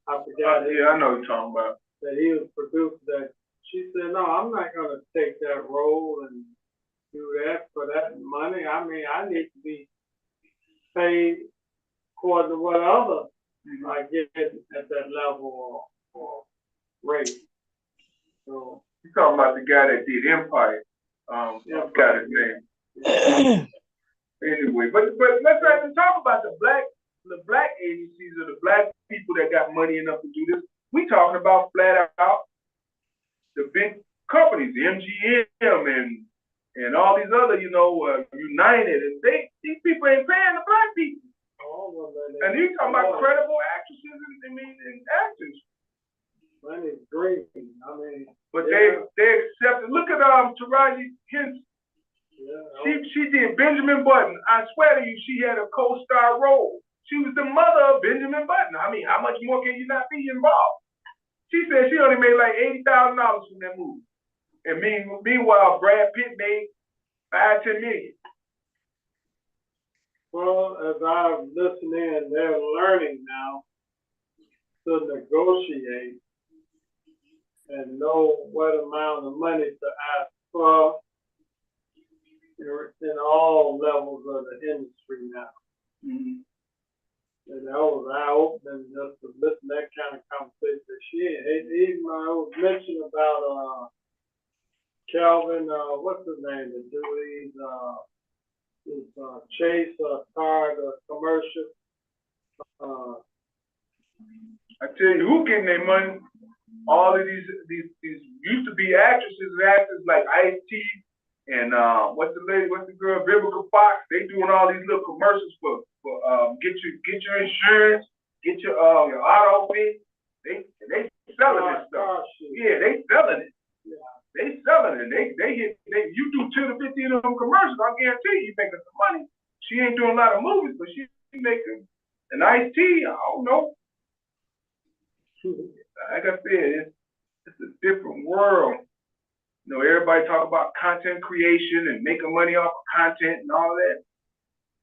I forgot. Yeah, I know what you're talking about. That he was produced that. She said, no, I'm not going to take that role and do that for that money. I mean, I need to be paid according to what other I get at that level or great. So, You talking about the guy that did Empire? I forgot his name. Anyway, but let's not even talk about the black agencies or the black people that got money enough to do this. We talking about flat out the big companies, MGM and all these other, United, and these people ain't paying the black people. And you talking about credible actresses and actors. Money's great. I mean, but they accepted. Look at Taraji Henson. Yeah, she did Benjamin Button. I swear to you, she had a co-star role. She was the mother of Benjamin Button. I mean, how much more can you not be involved? She said she only made like $80,000 from that movie. And meanwhile, Brad Pitt made $5-10 million. Well, as I'm listening, they're learning now to negotiate and know what amount of money to ask for in all levels of the industry now. Mm-hmm. And that was eye-opening just to listen to that kind of conversation. Even I was mentioning about Calvin, what's his name? The dude, his Chase card commercial. I tell you, who getting their money? All of these used to be actresses and actors like Ice-T and what's the girl, Vivica Fox. They doing all these little commercials for get your insurance, get your auto fee. They selling this stuff. Yeah, they selling it. Yeah. They selling it. You do 10 to 15 of them commercials, I guarantee you making some money. She ain't doing a lot of movies, but she making an Ice-T. I don't know. Like I said, it's a different world. Everybody talk about content creation and making money off of content and all that.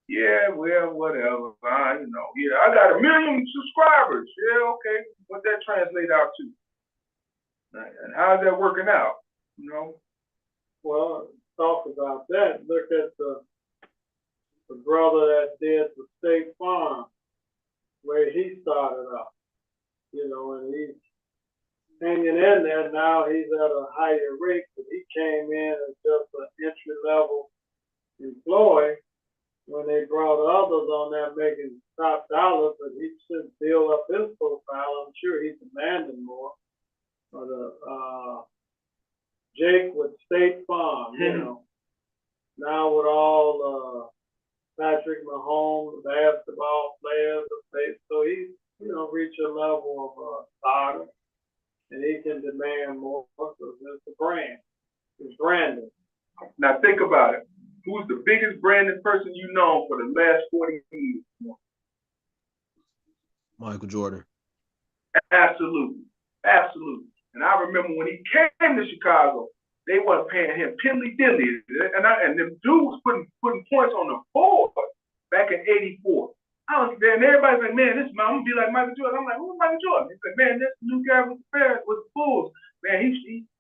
Yeah, well, whatever. Yeah, I got 1 million subscribers. Yeah, okay. What that translate out to? And how's that working out? Well, talk about that. Look at the brother that did the State Farm, where he started out. And he's hanging in there now. He's at a higher rate, but he came in as just an entry-level employee when they brought others on there making top dollars, but he should build up his profile. I'm sure he's demanding more. But Jake with State Farm, now with all Patrick Mahomes, basketball players, so he's reach a level of stardom, and he can demand more. So it's the brand. It's branding. Now think about it. Who's the biggest branded person you know for the last 40 years? Michael Jordan. Absolutely. And I remember when he came to Chicago, they wasn't paying him piddly diddly, and them dudes putting points on the board back in '84. And everybody's like, man, I'm gonna be like Michael Jordan. I'm like, who's Michael Jordan? He's like, man, this new guy with the Bulls. Man,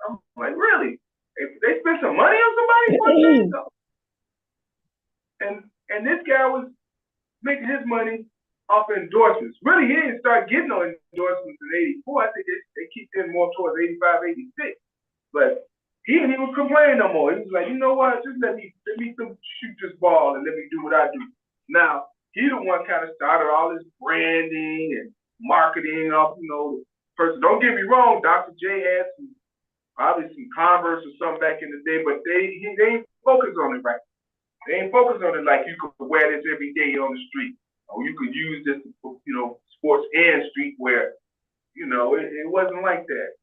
I'm like, really? They spent some money on somebody? And this guy was making his money off of endorsements. Really, he didn't start getting no endorsements in '84. I think they kicked in more towards '85, '86. But he didn't even complain no more. He was like, you know what? Just let me shoot this ball and let me do what I do. Now, he the one kind of started all this branding and marketing of, the person. Don't get me wrong, Dr. J had probably some Converse or something back in the day, but they ain't focused on it right. They ain't focused on it like you could wear this every day on the street. Or you could use this, sports and streetwear. It wasn't like that.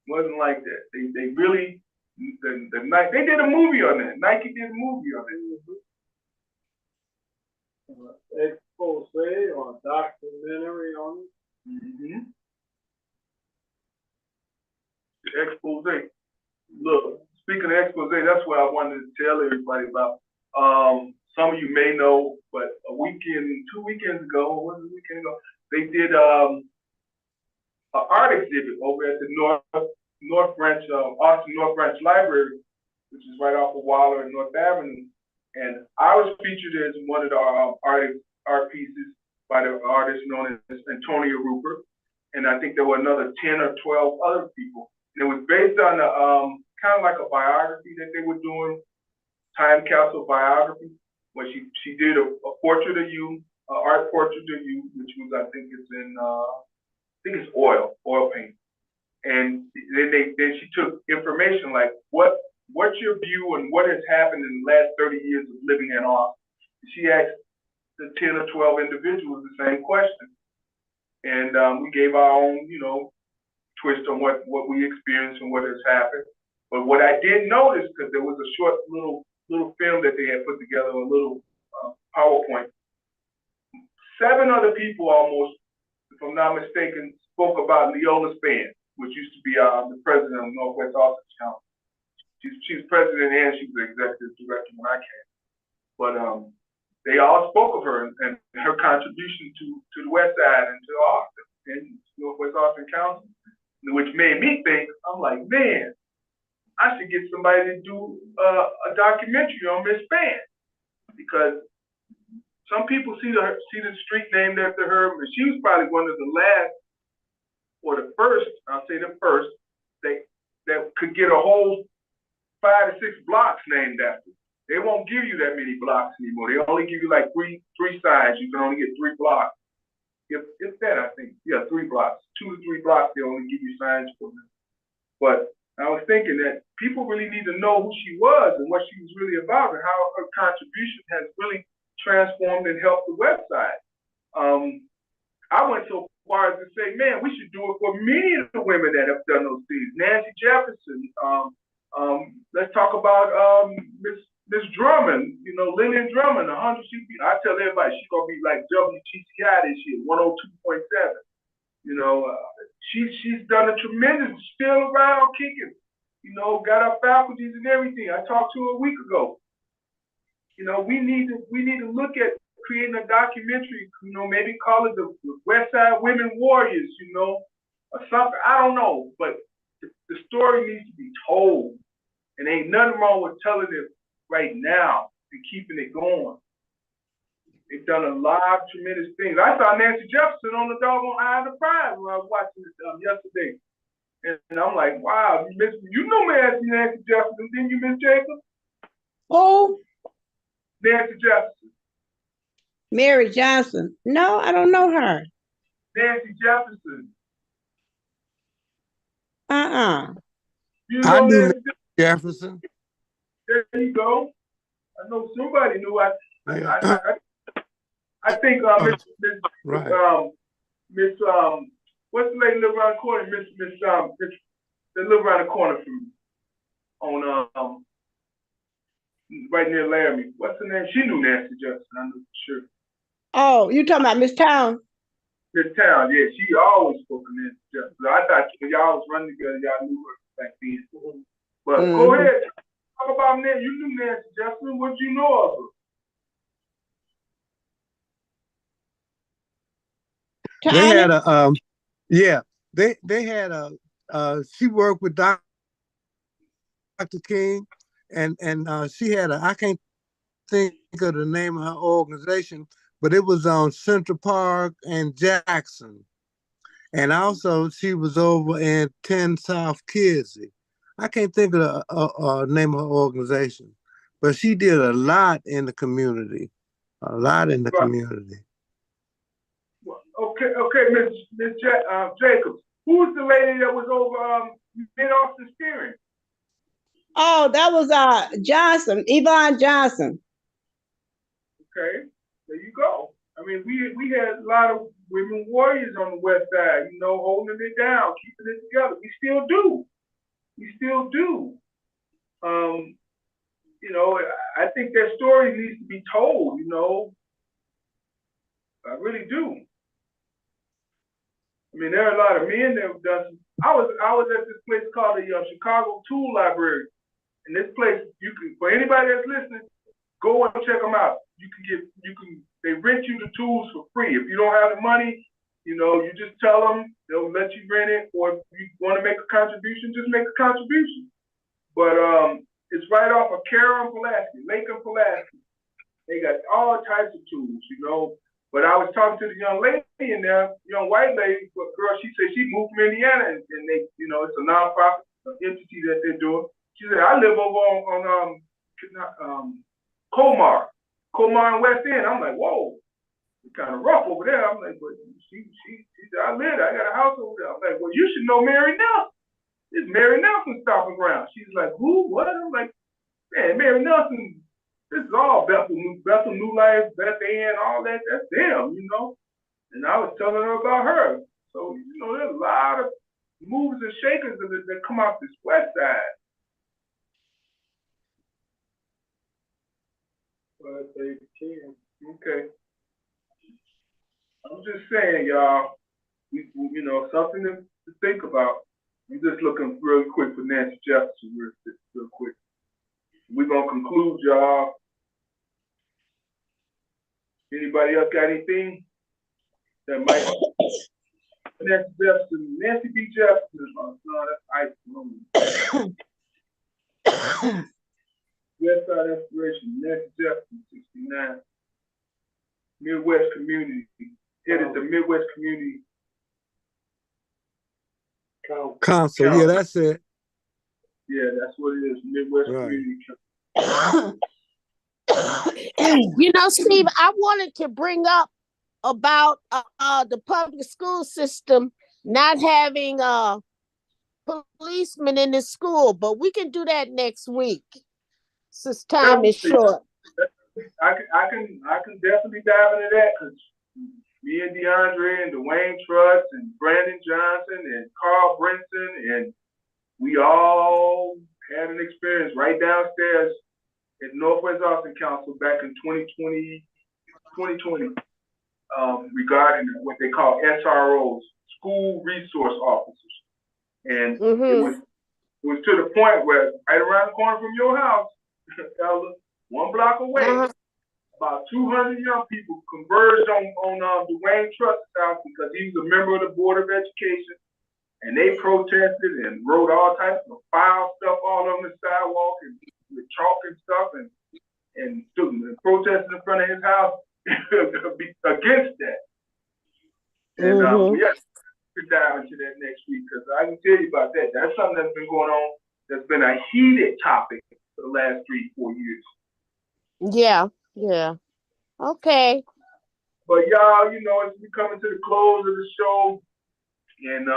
It wasn't like that. They really, they did a movie on that. Nike did a movie on it. Expose or documentary on it. Mm-hmm. The expose. Look, speaking of expose, that's what I wanted to tell everybody about. Some of you may know, but 2 weekends ago, they did an art exhibit over at the North Branch, Austin North Branch Library, which is right off of Waller and North Avenue. And I was featured as one of the art pieces by the artist known as Antonio Rupert. and I think there were another 10 or 12 other people. And it was based on a kind of like a biography that they were doing, time capsule biography, where she did a portrait of you, an art portrait of you, which was I think it's oil paint. And then she took information like what's your view and what has happened in the last 30 years of living in Austin. She asked the 10 or 12 individuals the same question. And we gave our own, twist on what we experienced and what has happened. But what I did notice, because there was a short little film that they had put together, a little PowerPoint, 7 other people almost, if I'm not mistaken, spoke about Leola Spann, which used to be the president of Northwest Austin County. She's president and she was the executive director when I came. But they all spoke of her and her contribution to the West Side and to Austin and Northwest Austin Council, which made me think, I'm like, man, I should get somebody to do a documentary on Miss Spann, because some people see the street named after her, but she was probably one of the last, or the first, I'll say the first, that could get a whole 5 to 6 blocks named after. They won't give you that many blocks anymore. They only give you like three signs. You can only get 3 blocks. If that, I think. Yeah, 3 blocks. 2 to 3 blocks, they only give you signs for them. But I was thinking that people really need to know who she was and what she was really about and how her contribution has really transformed and helped the West Side. I went so far as to say, man, we should do it for many of the women that have done those things. Nancy Jefferson. Let's talk about Miss Drummond, Lillian Drummond, 100 CP. I tell everybody she's gonna be like WGCI this year, 102.7. She's done a tremendous, still around kicking. Got her faculties and everything. I talked to her a week ago. We need to look at creating a documentary. Maybe call it the West Side Women Warriors. Or something. I don't know, but the story needs to be told, and ain't nothing wrong with telling it right now and keeping it going. They've done a lot of tremendous things. I saw Nancy Jefferson on the doggone Eye of the Prize when I was watching this yesterday. And I'm like, wow, you know Nancy Jefferson, didn't you, Miss Jacob? Oh, Nancy Jefferson. Mary Johnson. No, I don't know her. Nancy Jefferson. You I know knew Nancy Jefferson. There you go. I know somebody knew. I think Miss what's the lady live around the corner? Miss they live around the corner from me on right near Laramie. What's her name? She knew Nancy Jefferson, I know for sure. Oh, you talking about Miss Town? Miss Town, yeah, she always spoke of Nancy Jefferson. I thought y'all was running together, y'all knew her back then. But go ahead, talk about Nancy. You knew Nancy Jefferson. What you know of her? They had they had she worked with Dr. King, and she had I can't think of the name of her organization, but it was on Central Park and Jackson. And also she was over in 10 South Kizzy. I can't think of the name of her organization, but she did a lot in the community, community. Okay, Miss Jacobs. Who's the lady that was over Mid-Austin Steering? Oh, that was Johnson, Yvonne Johnson. Okay, there you go. I mean, we had a lot of women warriors on the West Side, holding it down, keeping it together. We still do. I think their story needs to be told. I really do. I mean, there are a lot of men that have done. I was at this place called the Chicago Tool Library, and this place for anybody that's listening, go and check them out. They rent you the tools for free. If you don't have the money, you just tell them, they'll let you rent it, or if you want to make a contribution, just make a contribution. But it's right off of Carroll and Pulaski, Lake and Pulaski. They got all types of tools, But I was talking to the young lady in there, young white lady, but girl, she said she moved from Indiana and they, it's a nonprofit entity that they're doing. She said, I live over on Comar and West End. I'm like, whoa, it's kind of rough over there. I'm like, but she said, I got a house over there. I'm like, well, you should know Mary Nelson. It's Mary Nelson stomping ground. She's like, who? What? I'm like, man, Mary Nelson, this is all Bethel New Life, Beth Ann, all that. That's them, And I was telling her about her. So, there's a lot of movers and shakers that come off this west side. But they can. Okay. I'm just saying, y'all, something to think about. I'm just looking real quick for Nancy Jefferson real quick. We're going to conclude, y'all. Anybody else got anything that might? Nancy B. Jefferson is my son. That's ice. West Side Inspiration, Nancy Jefferson, 69. Midwest Community. Headed to Midwest Community Council. Yeah, that's it. Yeah, that's what it is. Midwest Community Steve, I wanted to bring up about the public school system not having policemen in the school, but we can do that next week since time is short. I can definitely dive into that because me and DeAndre and Dwayne Truss and Brandon Johnson and Carl Brinson and we all had an experience right downstairs at Northwest Austin Council back in 2020, regarding what they call SROs, school resource officers. And it was to the point where right around the corner from your house, Ella, 1 block away, about 200 young people converged on Dwayne Truss's house because he was a member of the Board of Education. And they protested and wrote all types of foul stuff all on the sidewalk and with chalk and stuff and protested in front of his house against that. And we have to dive into that next week because I can tell you about that. That's something that's been going on. That's been a heated topic for the last 3-4 years. Yeah. Okay. But y'all, as we coming to the close of the show, and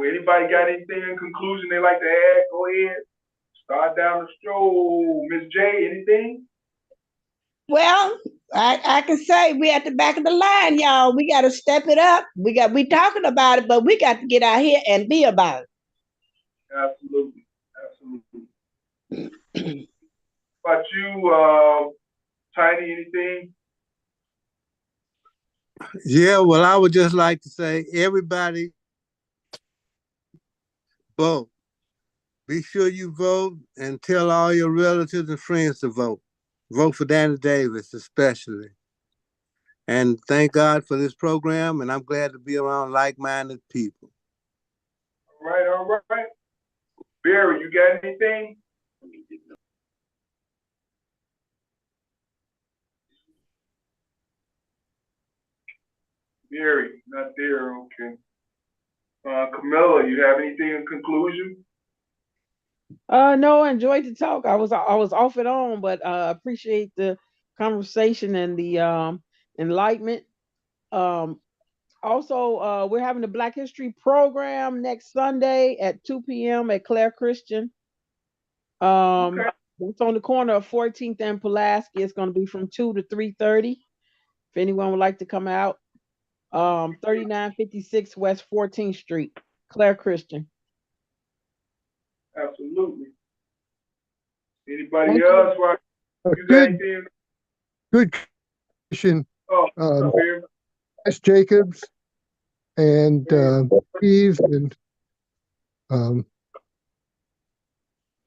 anybody got anything in conclusion they like to add? Go ahead. Start down the show. Miss J, anything? Well, I can say we at the back of the line, y'all. We got to step it up. We talking about it, but we got to get out here and be about it. Absolutely. About you, Tiny, anything? Yeah, well, I would just like to say, everybody vote. Be sure you vote and tell all your relatives and friends to vote. Vote for Danny Davis, especially. And thank God for this program, and I'm glad to be around like-minded people. All right. Barry, you got anything? Barry, not there, okay. Camilla, you have anything in conclusion? No, I enjoyed the talk. I was off and on, but appreciate the conversation and the enlightenment. Also, we're having the Black History program next Sunday at 2 p.m. at Claire Christian. It's on the corner of 14th and Pulaski. It's going to be from 2 to 3:30. If anyone would like to come out, 3956 West 14th Street, Claire Christian. Absolutely. Anybody else? You got anything? Good question. Oh, S. Jacobs and Steve and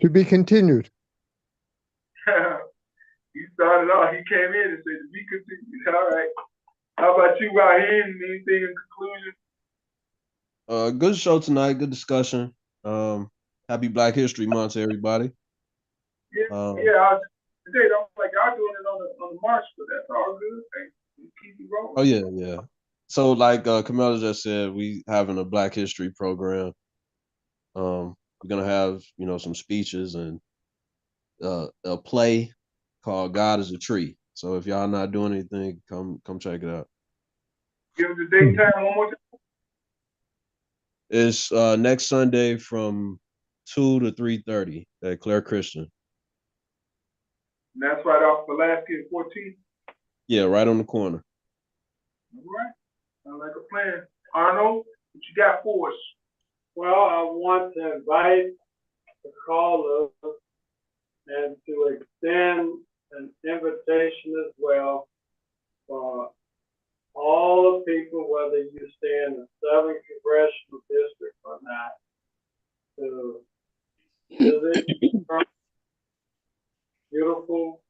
to be continued. You started off, he came in and said to be continued. All right. How about you, Raheem? Anything in conclusion? Good show tonight, good discussion. Happy Black History Month to everybody. Yeah, today I'm like y'all doing it on the march, but that's all good. Keep it rolling. Oh yeah, yeah. So like Camilla just said, we having a Black History program. We're gonna have, you know, some speeches and a play called God is a Tree. So if y'all not doing anything, come check it out. Give us the date time one more time. It's next Sunday from 2 to 3:30 at Claire Christian. And that's right off Pulaski and 14th. Yeah, right on the corner. All right. Sounds like a plan. Arnold, what you got for us? Well, I want to invite the callers and to extend an invitation as well for all the people, whether you stay in the 7th Congressional District or not, to visit beautiful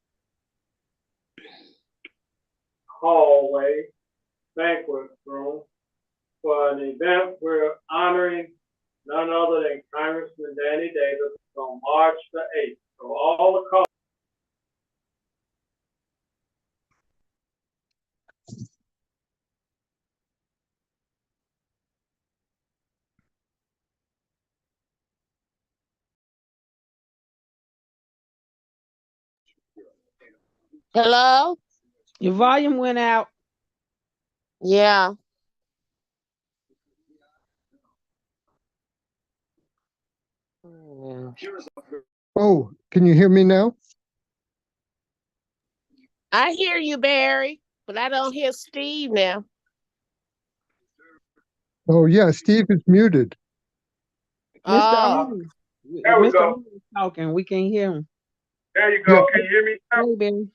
hallway banquet room for an event we're honoring none other than Congressman Danny Davis on March the 8th. So all the callers. Hello? Your volume went out. Yeah. Oh, can you hear me now? I hear you, Barry, but I don't hear Steve now. Oh, yeah, Steve is muted. Mr. Oh, Owens. There we Mr. go. Owens is talking. We can't hear him. There you go. Yeah. Can you hear me now? Hey, Ben.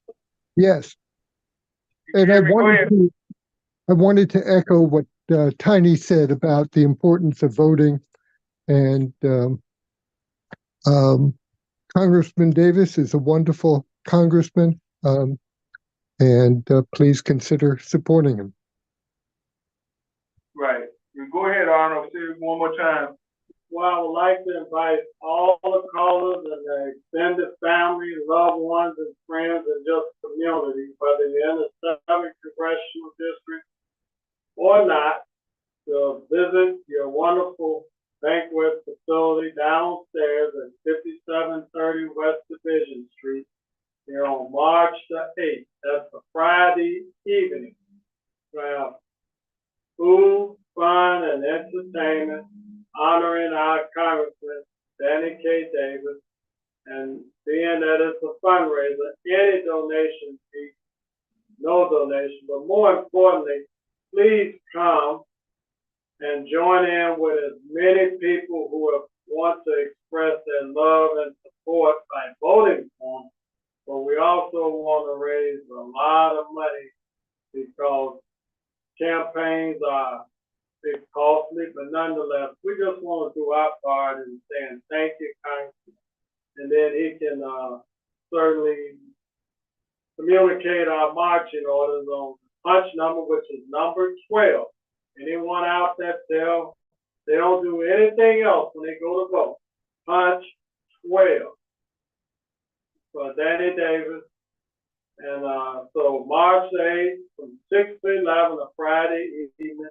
Yes. You And can hear me? Go ahead. I wanted to echo what Tiny said about the importance of voting. And Congressman Davis is a wonderful congressman. And please consider supporting him. Right. Go ahead, Arnold. Say it one more time. Well, I would like to invite all the callers and their extended family, loved ones, and friends, and just community, whether you're in the 7th Congressional District or not, to visit your wonderful banquet facility downstairs at 5730 West Division Street here on March the 8th. That's a Friday evening. We have food, fun, and entertainment honoring our Congressman Danny K. Davis, and being that it's a fundraiser, any donation fee, no donation, but more importantly, please come and join in with as many people who want to express their love and support by voting for him. But we also want to raise a lot of money because campaigns are big costly, but nonetheless, we just want to do our part in saying thank you, Congressman. And then he can certainly communicate our marching orders on punch number, which is number 12. Anyone out there tell they don't do anything else when they go to vote. Punch 12 for Danny Davis. And so March 8th from 6 to 11, a Friday evening,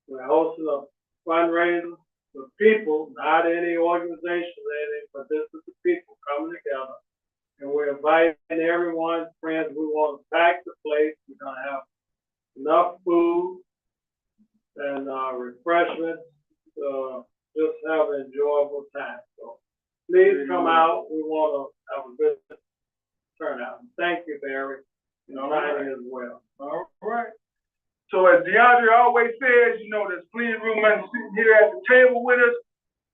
we're hosting a fundraiser for people, not any organization or anything, but this is the people coming together. And we're inviting everyone, friends. We want to pack the place. We're going to have enough food and refreshments to just have an enjoyable time. So please come out. We want to have a good turnout. Thank you, Barry. And Tiny as well. All right. So as DeAndre always says, you know, there's plenty of room sitting here at the table with us.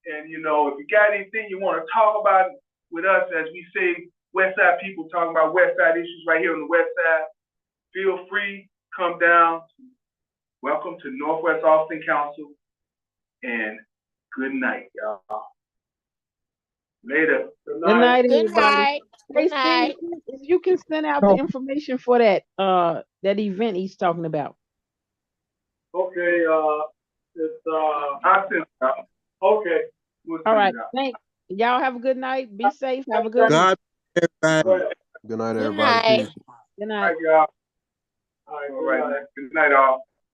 And, you know, if you got anything you want to talk about with us, as we say, West Side people talking about West Side issues right here on the West Side, feel free, come down. Welcome to Northwest Austin Council. And good night, y'all. Later. Good Good night, good everybody. night. Hey, Good night. Steve, if you can send out the information for that that event he's talking about. Okay, it's I'll send it out. okay. We'll All send right. it out. Thanks. Y'all have a good night. Be safe. Have a good one. God, everybody. Go ahead. Good night, Good everybody. night. Peace. Good All night. right, y'all. All right. All right. right, good night all.